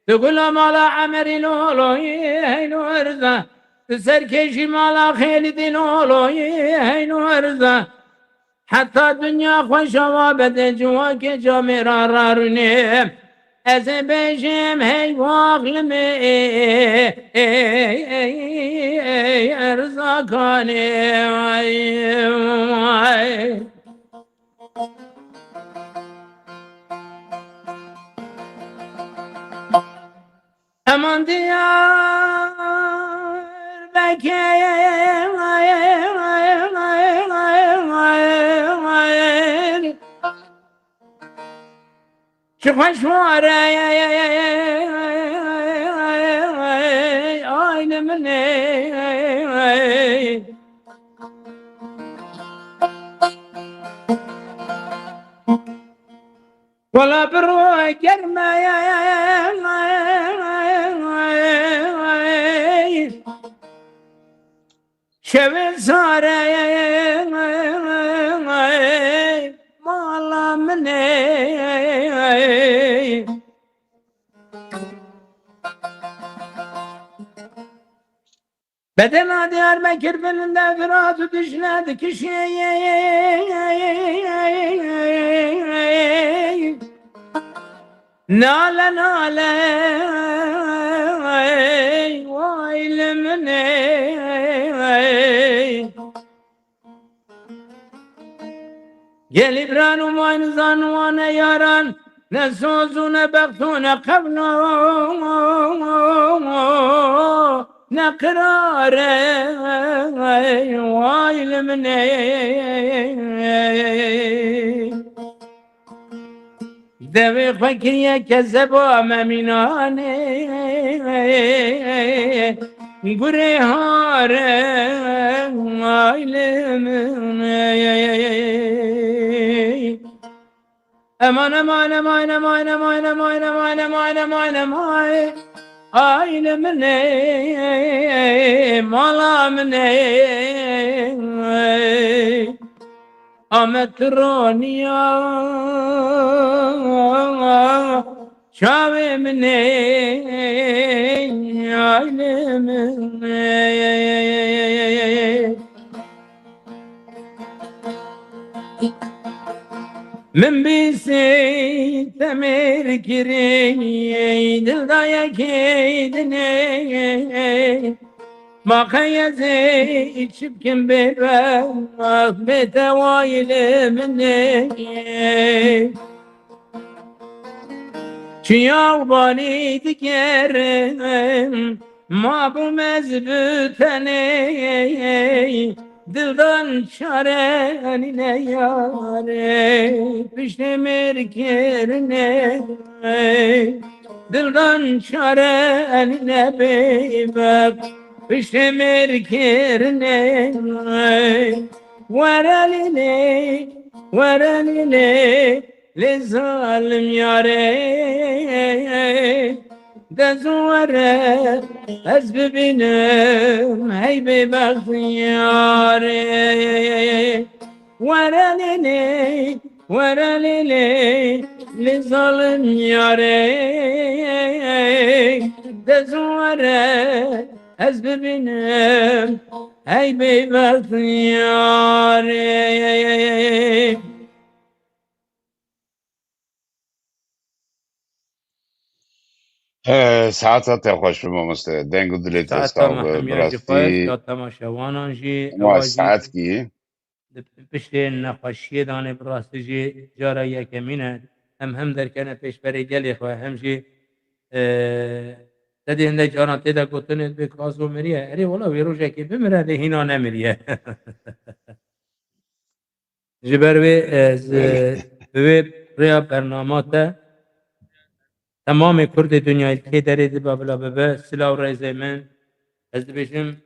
تقول مالا عمري لولوي هينو ارزا تسركشي مالا خيلدي لولوي هينو ارزا حتى الدنيا خوشوا بده جواك جامرا رارني از بجم هي واغلمي ارزا كاني Aman diyar bekir Çıkış var aynemin Valla bir gelme Şevin sare malamne Bedena Diyarbakır belinde firatı düşledi kişiye Nale nale vay limne Gel İbrahim aynı zanvane yaran ne sozu ne bektu ne kavnu ne kırare vay limne Devi fakiriye kezeba meminane Gurehare ailemine Aman aman aman aman aman aman aman aman aman aman ailemine malamine Ametroniya Şavimine ailemine من بیسی تمیر کری دل دایا کیدنی ما خیزی چبکن بیرم بتوایل منی چیاو بانی دیگرم ما بمزبوطنی دلدان چارنی نیاره پشت مرکرنه دلدان چارنی نبیبک پشت مرکرنه ورالینه ورالینه لظالم یاره دزوره از ببینم هی به بخت یاره ورالینه ورالینه لظالم یاره دزوره از ببینم هی به بخت یاره ساعتت خوش به مامسته دنگ و دلت ساعتا استاو محمیاجی خواهد براستی یا تماشاوانان جی ما اواجی ساعت کی پشت نقاشی دانه براستی جی جارا یکمینه هم درکنه پیش بری گلی خواه هم جی تدی هنده جانا تیدا گوتنید به کازو مریه اری والا وی روژه که بمره ده هینا نمریه جبر وی به ریا برنامه تمام کرد دنیای که دارید بابلا ببه سلاو رایزه من از دبیشم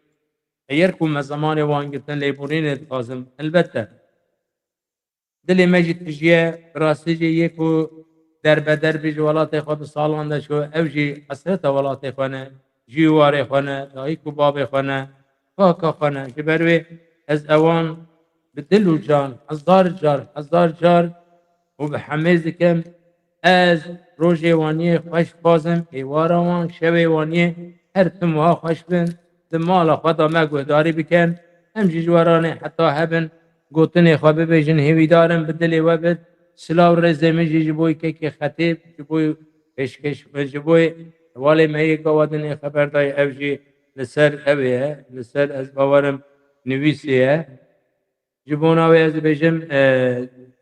اگر کوم زمان وانگتن لیبورین لازم البته دلی مجید تجیه راستی یکو در بدر بیج ولات خود سالان داشو اوجی حسرت ولات خانه جیوار خانه دایکو باب خانه کاکا خانه جبروی از اوان بدل و جان هزار جار و به حمیز کم از روزوانی خوش بازم ایواروان شویوانی هر تمها خوش بن دمال خدا مگوداری بکن هم جوارانه حتی هبن گوتنی خوابه بیجن هیوی دارم بدلی و بد سلاو رزمی جبوی که خطیب جبوی کشکش جبوی والی مهی قوادنی خبر دای اوجی لسر اویه لسر از باورم نویسیه جبونا و از بیجم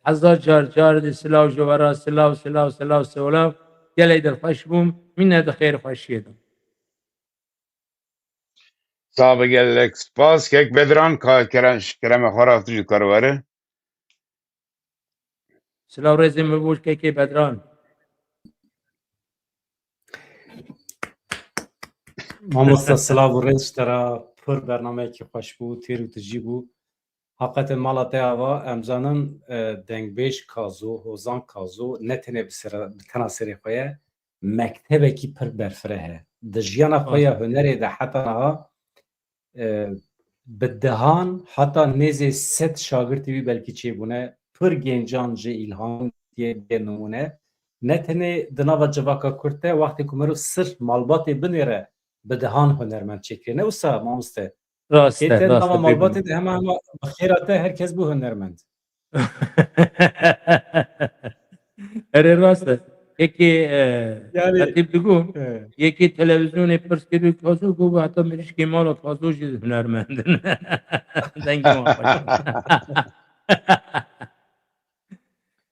هزار جار دی سلاو جوارا سلاو سلاو گلی در خوش بوم من ده خیر خوشیدم صاحب gelek spas kek bedran ka kerem xoraf tu karware سلاو رزی مبوش که بدران مامۆستا سلااو و ڕێز تەرا پڕ بەرنمەیەکی خوش بوو تێر و تژی بوو حقەتە ماڵاتەیەوە ئەمزانن دەنگبێژ کازۆ هۆزان کازۆ نەتەنێ بتەنا سەرێ خۆیە مەکتەبێکی پڕ بەرفرە هەیە دە ژیانە خۆیە هونەرێدا حتەنەها بدەهان حتا نێزێ سەد شاگرتیوی بەلکی چێبوونە پڕ گێنجان ji îlhan diye numune netenê di nava civaka Kurd te wextê ku mirov sir malbatê binêre bi dihan hunermend çêkirine wisa mamoste راسته Kête nava راسته malbatê de hema bi xêra te herkes bû hunermend اره راسته یکی Yani ترتیب بگو یکی تلویزیون پرس کردی کازو گو و حتی میریش که مالا کازو جید هنرمندن دنگی ما خوش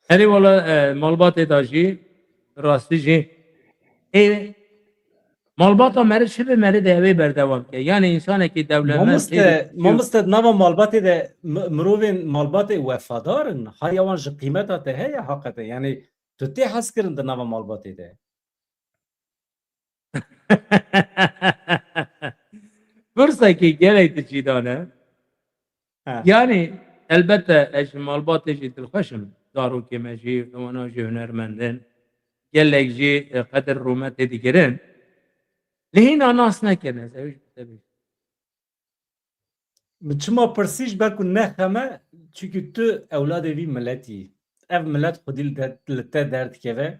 اره والا مالبات داشی راستی جی مالباتا مری چه به مری دوی بردوام که یعنی انسانی که دولمند mamoste nava malbatê de mirovên malbatê wefadarin haya wan ji qîmeta te heye haqete yani tu tê hez kirin di nava malbatê de فرصه که گلی تچیدانه yani elbette eş malbat eşi dilxweşim darû ke me jî wana jî hunermendin gelek jî qedir rûmetê dikirin li hîna nas nekirine ew jî tevî çima pirsî ji ber ku nexeme çûkî tu ewladê vî milletî ev millet xwedî li te derdikeve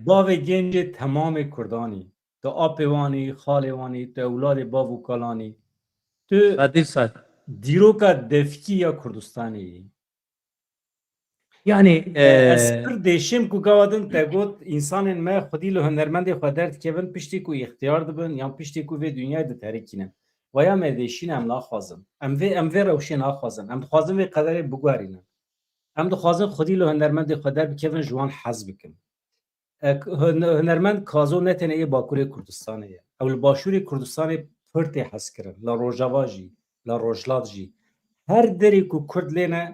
bavê gencê temamê Kurdanî tu apê wanî xalê wanî tu ewladê bav û kalanî tu sadî sad dîroka devkî ya Kurdistanê yî Yani اسپر دیشم کو گوادن تگوت انسان ما خودی له هنرمند خودرت کبن پشتی کو اختیار دبن یا پشتی کو و دنیا د تاریکینن و یا مدیشین ام لا خوازن ام و روشن ها خوازن ام خوازن و قدر بگوارینن ام دو خوازن خودی له هنرمند خودر بکبن جوان حزب بکن هنرمند کازو نتنه ای باکوری کردستانه او الباشوری کردستانه پرتی حس کرن لا روجاوا جی لا روجلات جی هر دری کو کرد لینه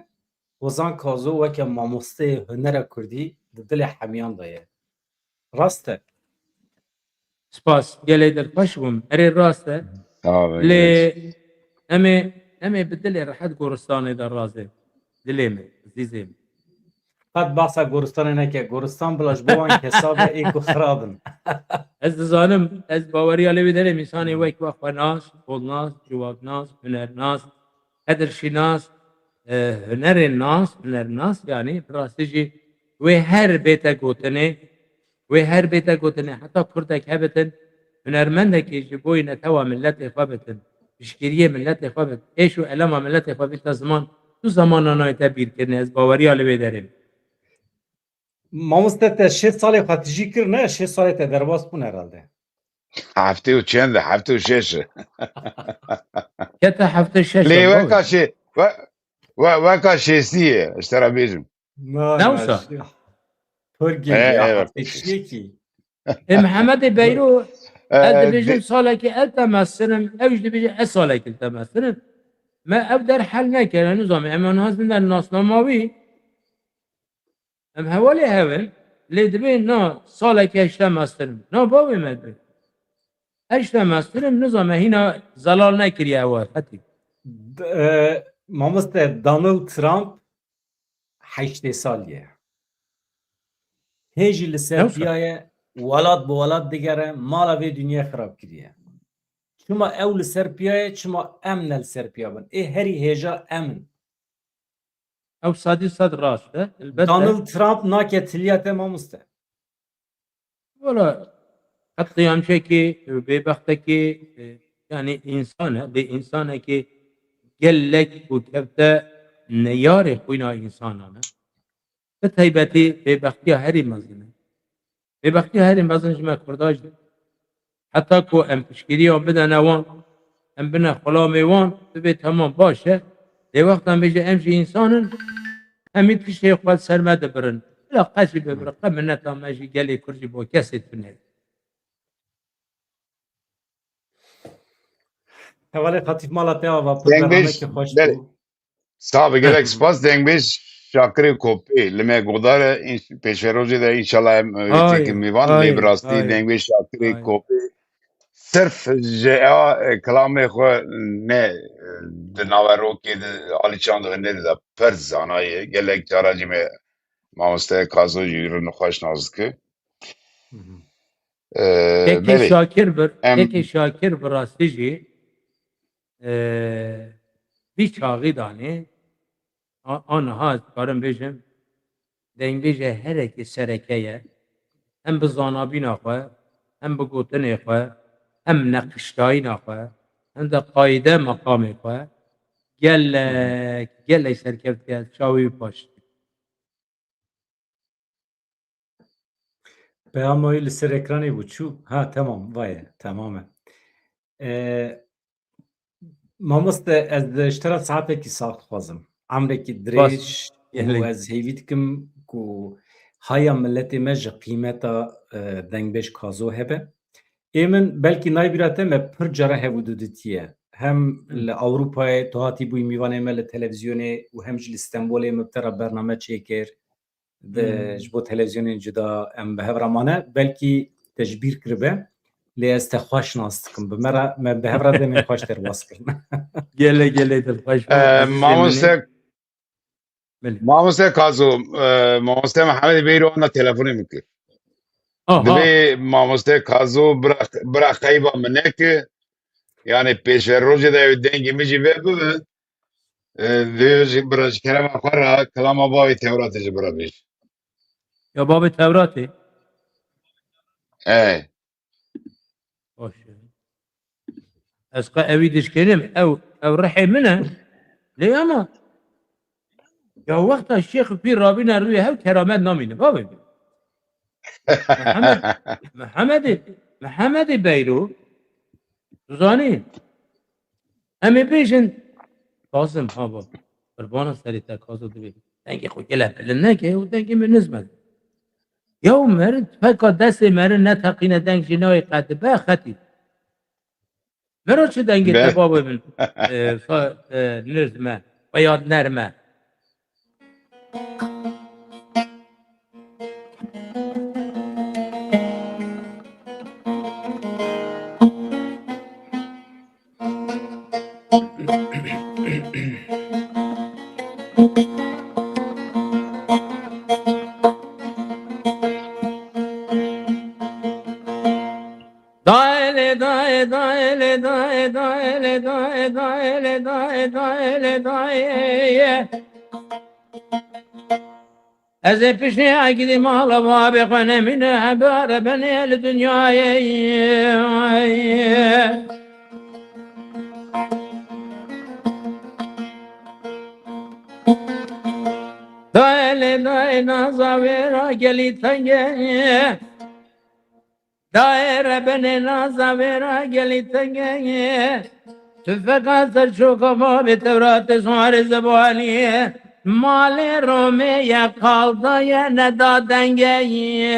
Hozan Kazo weke mamosteyê hunera Kurdî di dilê hemiyan de ye. Rast e. spas gelê dilxweş bûm. Erê rast e. Tamam Lê evet. em ê bi dilê rehet goristanê de razê. Dilê me, zîzê me. Qet behsa goristanê neke. Goristan bila ji bo wan kesabe ê ku xirabin. Ez dizanim, ez baweriya lê wê derê însanê wek ve xwenas, kolnas, civaknas, hunernas, hedirşînas, hunerên nas, hunernas yanî bi rastî jî wê her bête gotinê, wê her bête gotinê heta Kurdek hebitin, hunermendekê ji bo netewa milletê xwe bitin, piştgiriyê milletê xwe bit, êş û elema milletê xwe bîte ziman, tu zamana nayê te bîrkirinê, ez baweriya li wê derê. Mamoste te 6 salê xwe tijî kir ne 6 salê te derbas bûn herhalde. Hafte û çend hafte û şeş. Kete hefte şeş Lê bawê. weka şê weka şêstî ye ji te re bêjim. Newsa. Pir gêj ya Evet. heftê çiyekî. Mehemedê Beyro ez dibêjim De- salekê ez temessinim, ew jî dibêje ez salekê temessinim. Me ev derhel nekire nizamê em hazin der nasnamavî em hevalê hevin lê dibê na salekê heş temessinim. Na bavê me dibê. Heş temessinim nizamê hîna zelal nekiriye ew hetî. Mamoste Donald Trump 8 sal ye. Hêjî li ser Newsa. piyaye welat bi welat digere mala vê dünya xirab kiriye. Çima ew li ser piyaye çima em ne li ser piya bin. Ê herî hêja em in. Ew sadî sad rast e. Elbette. Donald Trump nake tiliya te mamoste. Valla qiyamçekî bêbextekî yani insan e lê insanekî gelek û kevte neyarê xwîna însanan e. Bi taybetî bêbextiya herî mezin e. Bêbextiya herî mezin ji me Kurda jî. Heta ku em piştgiriya bidene wan, em bine xulamê wan, bibe temam baş e. Lê wextan bêje em jî însanin, hemî tiştê xwe ser me dibirin. Bila qet jî bibiriqe minneta me jî gelê Kurd jî bo kesê tune. Hevalê xetîf mala te ava pir Dengbêj bernamekî xweş berê. bû. Sağ ol gelek spas dengbêj şakirê kopê li me godar e pêşverojê de înşallah em wê têkin mêvan lê bi rastî dengbêj şakirê kopê sirf ji kilamê xwe ne di naverokê de alîçan dixine de pir zanaye gelek cara cî me mamoste Kazo jî rûnê xweş nas dike. Tekê Belê Şakir bir, em tekê Şakir bi rastî jî vî çaxî danê aniha ez dikarim bêjim dengbêje herekê sereke ye hem bi zanabîna xwe hem bi gotinê xwe hem neqiştayîna xwe hem de qayîde meqamê xwe gelek serkevtiye çawî baş. Peyamoyê li ser ekranê bû çû. Ha temam vaye tamam e. Mamoste ez ji te re saetekî sax dixwazim. Emrekî dirêj û ez hêvî dikim ku haya milletê me ji qîmeta Dengbêj Kazo hebe. Ê min belkî naybîra te me pir cara hebû didîtiye. Hem li Ewropayê tu hatî bûyî mîvanê me li televizyonê û hem jî li Stenbolê me bi te re bername çêkir. Ji bo televizyonên cuda em bi hev re mane belkî te ji bîr kiribe. Lê ez te xweş nas dikim. Bi me bi hev re demê xweş derbas kirin. Gelê dilxweş mamoste Belê. Mamoste Kazo mamoste Mehemedê Beyro ana telefonê min kir. Divê mamoste Kazo bira qeyba min neke yani pêşverojê de ew dengê min jî vê bibe divê jî bira ji kerema xwe re kilama bavê Tewratê jî bira bêj. Ya babê Tewratê baş e. Ez qe evî dişkirim ew rihê min e lê ama Ya vakta Şeyh Pir Rabine rüye hev keramet namine. Babı. Muhammed Muhammed Beyru Zani Emi peşin Kasım hava Kurbana serite Kazo dibi Dengi xo gele beline ki o dengi mi nizmed Ya merin feka desti merin ne takine denk jinayı qadi be khati Mero çi dengi Ben tebabı bin nizme veya nerme Daile daile daile daile daile daile daile daile daile daile Ez peşine gideyim ağlama abi kanemine habere beni el dünyaya Daile daile nazavera geli tenge Daire beni nazavera geli tenge Tüfek atır çok ama bir Tevrat-ı suari zebaniye Mali Rome'ye kaldı yine da dengeyi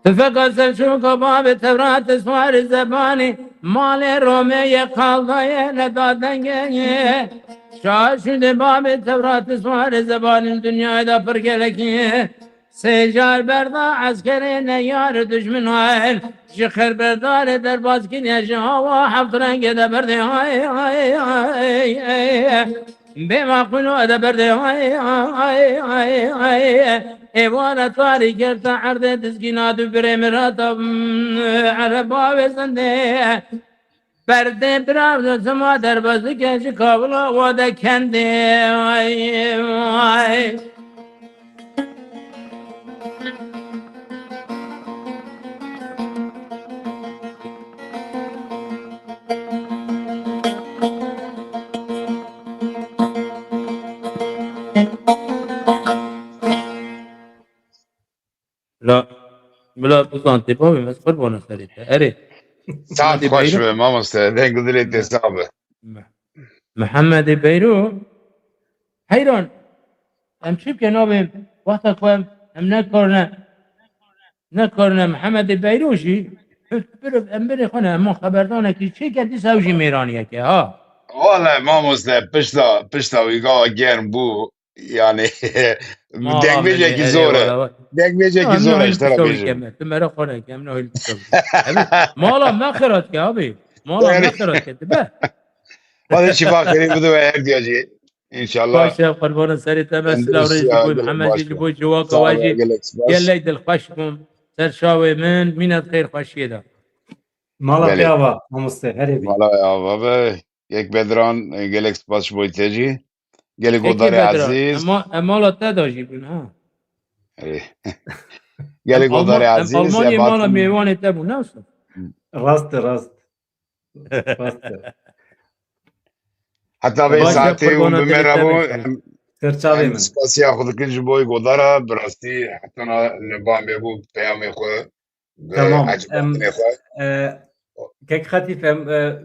Tüfek atır çok ama bir Tevrat-ı suari zebani Mali Rome'ye kaldı yine da dengeyi Şaşırdı babı Tevrat-ı suari zebanin dünyada pırgeleki Secar berda askerine yar düşmün hayl Şıkır berdar derbaz kinye hava haft renge de berdi hay hay hay hay Bema kulu de berdi hay hay hay hay Evana tari kerta arde dizginadu biremiratam Araba ve sende Berde biraz zama derbazı genci kavla o da kendi ay ay La Bula bu zantı bu mes kurbana serite. Eri. saat hoş be mamoste. Dengi dilet hesabı. Muhammed Beyru. Hayran. Em çip ke nabim. Vakta koyam. Em ne korne Muhammed Beyru jî. Bir em bir xone em haberdana ki çi kendi savcı Miraniye ki ha. Vallahi mamoste pışta uyga gern bu yani Mala meli Dengbêjiyekî eri zor e. valla. Dengbêjiyekî Em ne zor e hil ji te re piştavî bêjim. keme. Tu mere xone ke em ne hil piştavî. Evet. Mala me xerat ki abi. Mala me xerat ki be. Hadi şifa kere bu da her diyeceği. İnşallah. Başa kurbanın seri temsil Endüstri avreji boy gelek Muhammed başka. ji boy cevak Sağ ol avaji gelek spas. gelek dil xoşkum ser şavê min mînet xêr xweşiyê de. Mala Belê. peyava mamoste herê bî. Mala ya ve yek bedran gelek spas boy teci. Gelek Ekê odarê bedra aziz. em mala te da jî bûn ha. Gelek odarê Em aziz. Almanyê mala Ebatın. mêvanê te bûn nawsa. Rast rast. Hatta ve Başa saati kurbana un dilê te be bimerabu. inşallah. Serçavê Em min. spasiya xudikir ji boy godara birastî hetana li bamê bû peyamê xwe. Tamam. Ecbatînê xwe. Kek xetîf em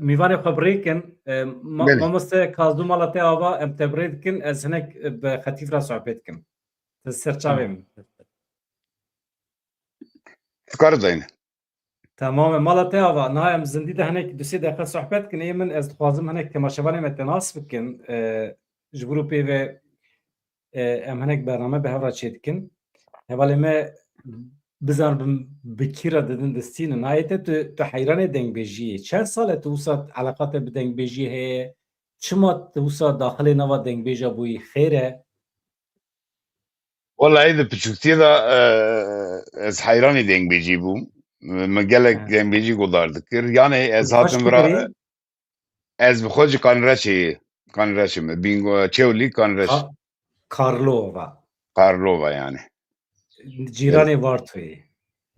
mîvanê xwe birêkin Belê. mamoste Kazdu mala te ava em te birê dikin ez hinek bi xetîf re sohbet dikim. Ti serçavê min. Tukar dayın. Tamam mala te ava na em zindî de hinek du sê deqe sohbet dikin ê min ez dixwazim hinek temaşevanê me te nas bikin ji grupê ve em hinek bername bi hev re çê dikin. Hevalê me bizanim bi kî re didin distînin. Nayê te tu heyranê dengbêjiyê. Çend sal e tu wisa eleqa te bi dengbêjiyê heye? Çima tu wisa daxilê nava dengbêja bûyî xêr e? Vallahi de küçüktü de ez hayranı dengbêjî bûm. Me gelek dengbêjî godardik kir. Yani ez Xweş hatim ku bira birî? ez bi xwe ji Kanreşê me bingo çewlî Kanreş. Karlova. Karlova yani. Cîranê Vartoyê.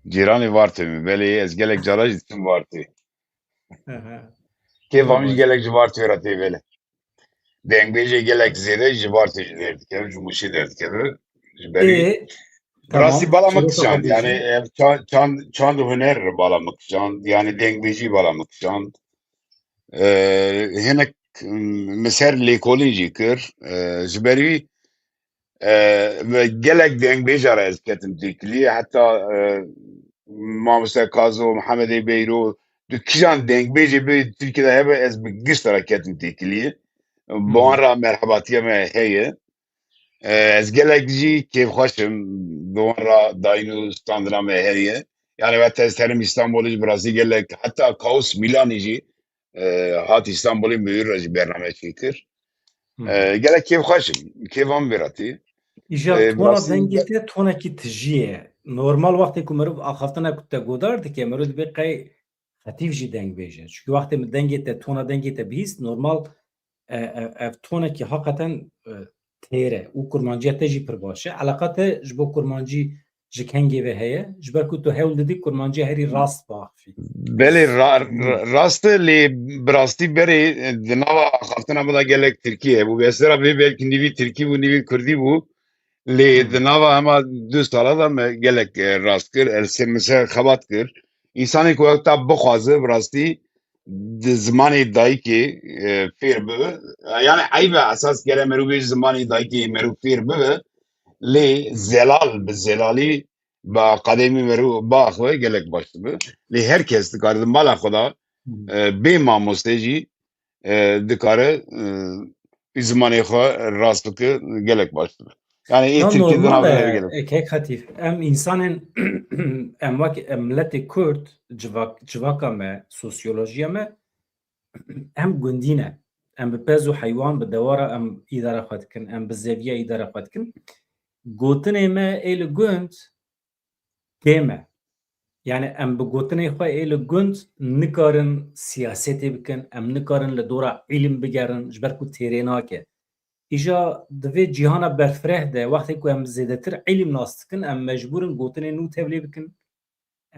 Cîranê Vartê me belê ez gelek cara jî dikim Vartê. Kêfa min jî baş. gelek ji bar têra tê vele. Dengbêjê gelek zêde ji bar tê jî derdikeve, ji mûşê derdikeve. Ji berî E bi rastî tamam. bala me Çiroka kişand. Yani xebêjî. ev çand û huner bala me kişand. Yani dengbêjî bala me kişand. Hinek miser lêkolî jî kir. Ji berî ve gelek dengbêja re ez ketim têkiliyê. Heta Mamoste Kazo, Mihemedê Beyro du kîjan dengbêjê bê Tirkiyeyê de hebe ez bi gişt re ketim têkiliyê. Bi wan re merhebatiya me heye. Ez gelek jî kêfxweşim bi wan re dayîn û standina me heye. Yani ve ez terim İstanbulê ji bi rastî gelek heta Kaos Milanê jî hat İstanbulê mühür re jî bername çêkir. Gelek kêfxweşim. Kêfa min vêratî. İja Bi tona rastî dengê te tonekî tijî ye. Normal wextê ku mirov axaftina ku te godar dike mirov dibe qey xetîv jî dengbêje. Çünkü wextê min dengê te tona dengê te bihîst normal ev tonekî heqeten têr e û kurmanciya te jî pir baş e. Eleqa te ji bo kurmancî ji kengê ve heye ji ber ku tu hewl didî kurmanciya herî rast baxî. Belê rast e lê bi rastî berê di nava axaftina me de gelek Tirkiye bû. Besera vê belkî nîvî Tirkî bû nîvî Kurdî bû. Lê di nava hema du sala de me gelek rast kir. Mesela xebat kir. İnsanê ku heta bixwaze bi rastî di zimanê dayîkê fêr bibe. Yani eybe esas gere mirovê ji zimanê dayîkê mirov fêr bibe. Lê zelal bi zelalî ba qedemê mirov biaxe gelek baş dibe. Lê herkes dikare di mala xwe de bê mamoste jî dikare bi zimanê xwe rast bike gelek baş dibe. Yani Ya Tirkiye di normal navê de gelek. kek xetîf. Em însanên em wek em miletê Kurd civaka me sosyolojiya me em gundî ne. Em bi pez û heywan bi dewera em îdare xwe dikin. Em bi zeviya îdare xwe dikin. Gotinê me ê li gund tê me. Yani em bi gotinê xwe ê li gund nikarin siyasetê bikin, em nikarin li dora îlim bigerin ji ber ku têrê nake. Îja di vê cîhana berfireh de wextê ku em zêdetir îlim nas dikin em mecbûrin gotinê nû tevlî bikin.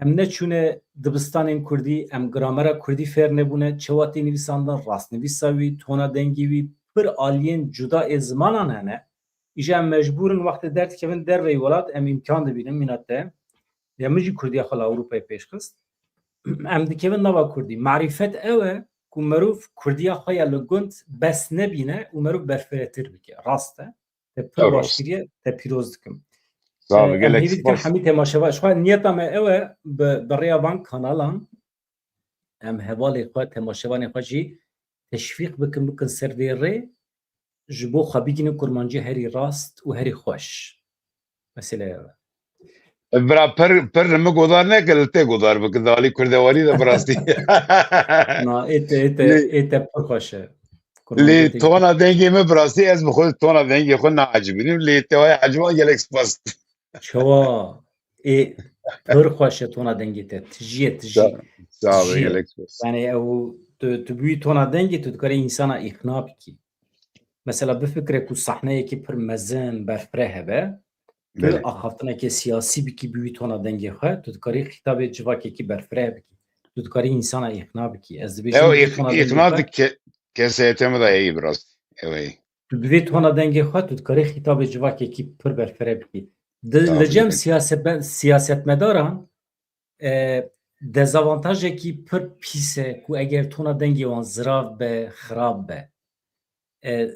Em neçûne dibistanên Kurdî, em gramera Kurdî fêr nebûne, çewatê nivîsandin, rastnivîsa wî, tona dengê wî, pir aliyên cuda ê zimanan hene. Îja em mecbûrin wextê derdikevin derveyî welat em îmkan dibînin mîna te. Ya min jî Kurdiya xwe li Ewropayê pêşxist. Em dikevin nava Kurdî. Marîfet ew e ku mirov Kurdiya xwe ya li gund bes nebîne û mirov berfirehtir bike. Rast e. Te pir Ew baş rast. kiriye, te pîroz dikim. Sağ ol, Em gelek hêvî dikin spas. hemî temaşeva. Ji xwe niyeta me ew e bi rêya van kanalan em hevalê xwe temaşevanê xwe jî teşvîq bikin ser vê rê ji bo xwe bigînin kurmancî herî rast û herî xweş. Mesele ew e. Bira per me godar neke li te godar bike dalî kurdewarî de bi rastî. Na Lê ê te pir xweş e. lê Kurmanciyê te jî pir tona dengê me bi rastî ez bi xwe tona dengê xwe neecibînim. Lê te waya eciban gelek spas. çawa ê pir xweş e tona dengê te. Tijî ye tijî. Sağ ol, Tijî ye. gelek spas. Yani ew tu bûyî tona dengê tu dikarî însana îxna bikî. Mesela bifikre ku sahneyekî pir mezin, berfireh hebe, tu Belê. axaftinekê siyasî bikî bûyî tona dengê xwe, tu dikarî xîtabê civakekî berfireh bikî. Tu dikarî însana îxna bikî. Ez dibêjim Ew bûyî tona dengê îxna xwe, di keseyetê me de heyî bi rastî. Ew heyî. tu bi vê tona dengê xwe tu dikarî xîtabê civakekî pir berfireh bikî. Sağ ol, Li cem gelek. siyasetmedaran dezavantajekî pir pîs e ku eger tona dengê wan zirav be, xirab be.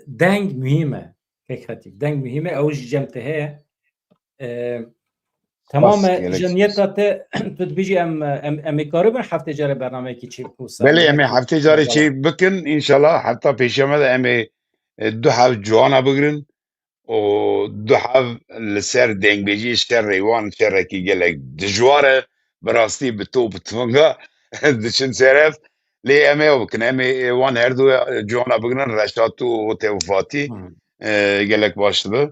Deng mühim e. Pek xetîf. Deng mühim e. Ew ji cem te heye. Spas, Temame gelek ji spas. niyeta te tu dibêjî em ê karibin heftê care bernameyekî çêk û Belê em ê salîmekî heftê carê çê bikin înşallah heta pêşiya me de em ê du hev ciwana bigirin û du hev li ser dengbêjiyê şerrê wan şerrekî gelek dijwar e bi rastî bi to bi tifinga diçin ser ev lê em ê ew bikin em ê wan her du ciwana bigirin reşat û tevfatî gelek baş dibe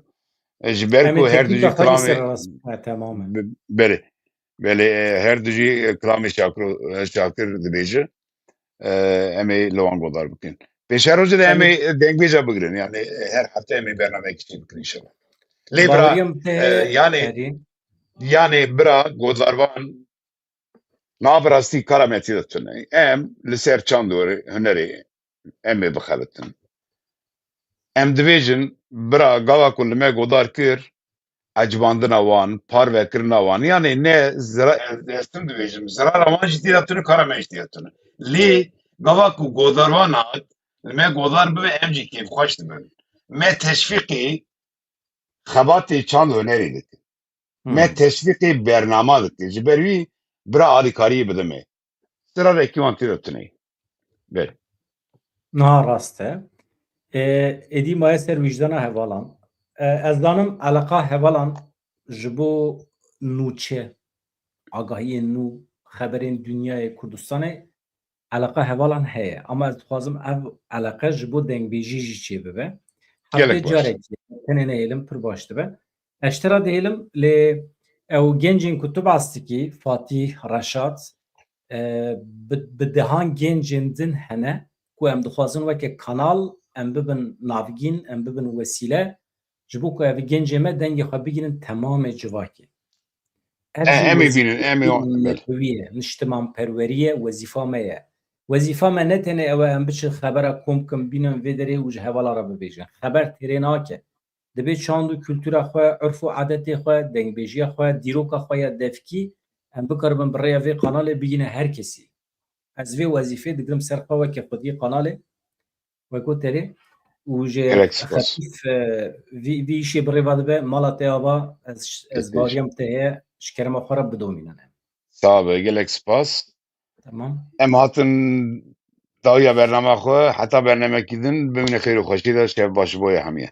ji ber em ku ê her du teknîka jî xwe jî kilamê serrast temame. belê belê her du jî kilamê şakir dibêje em ê li wan godar bikin. Pêşerojê de em ê dengbêja bigirin yani her hefte em ê bernameyekî çê bikin înşallah. Lê bira Baweriyem te heye yani herî yani bira godlarvan Nabrastî kara me tê de tune. Em li ser çandorê hunerê em ê bixebitin. Em dibêjin bira gava ku li me godar kir, ecbandina wan, parvekirina wan yanê ne destin dibêjim zirara wan jî tê de tune kara me jî tê de tune. Lê gava ku godar wan hat li me godar bibe em jî kêfxweş dibin. Me teşvîqê xebatê çand hunerê dikin. Me teşvîqê bernama dikin. Ji ber wî bira alîkariyê bide me. Sirarekî wan tê de tune. Ber. Na rast e. Êdî maye ser vicdana hevalan. Ez danim eleqa hevalan ji bo nûçe, agahiyên nû, xeberên Dunyayê Kurdistanê eleqa hevalan heye. Ama ez dixwazim ev eleqa ji bo dengbêjî jî çê bibe. Gelek Heftê baş. carekê tenê nehêlim pir baş dibe. Ez tira dihêlim lê ew gencên ku tu bas dikî, Fatîh, Reşat, bi dehan gencên din hene ku em dixwazin weke kanal em bibin navgîn, em bibin wesîle ji bo ku ev gencê me dengê xwe bigînin temamê civakê. Ev jî Em ê bînin, em ê ber. wezîfeye, niştimanperweriye wezîfa me ye. Wezîfa me ne tenê ew e em biçin xebera kom bikin bînin vê derê û ji hevala re bibêjin. Xeber têrê nake. Dibe çand û kültûra xwe, ërf û adetê xwe, dengbêjiya xwe, dîroka xwe ya devkî em bikaribin bi rêya vê kanalê bigîne her kesî. Ez vê wezîfê digirim ser xwe weke xwediyê kanalê weko terê û ji Gelek spas. xefîf vî îşê bi rêva dibe mala te ava ez bariyam te heye ji kerema xwe re bidomînin. Sağ be, gelek spas. Tamam. Em hatin dawiya bername xwe heta bernamekî din bimîne xêr û xweşî de şev baş boye hemiye.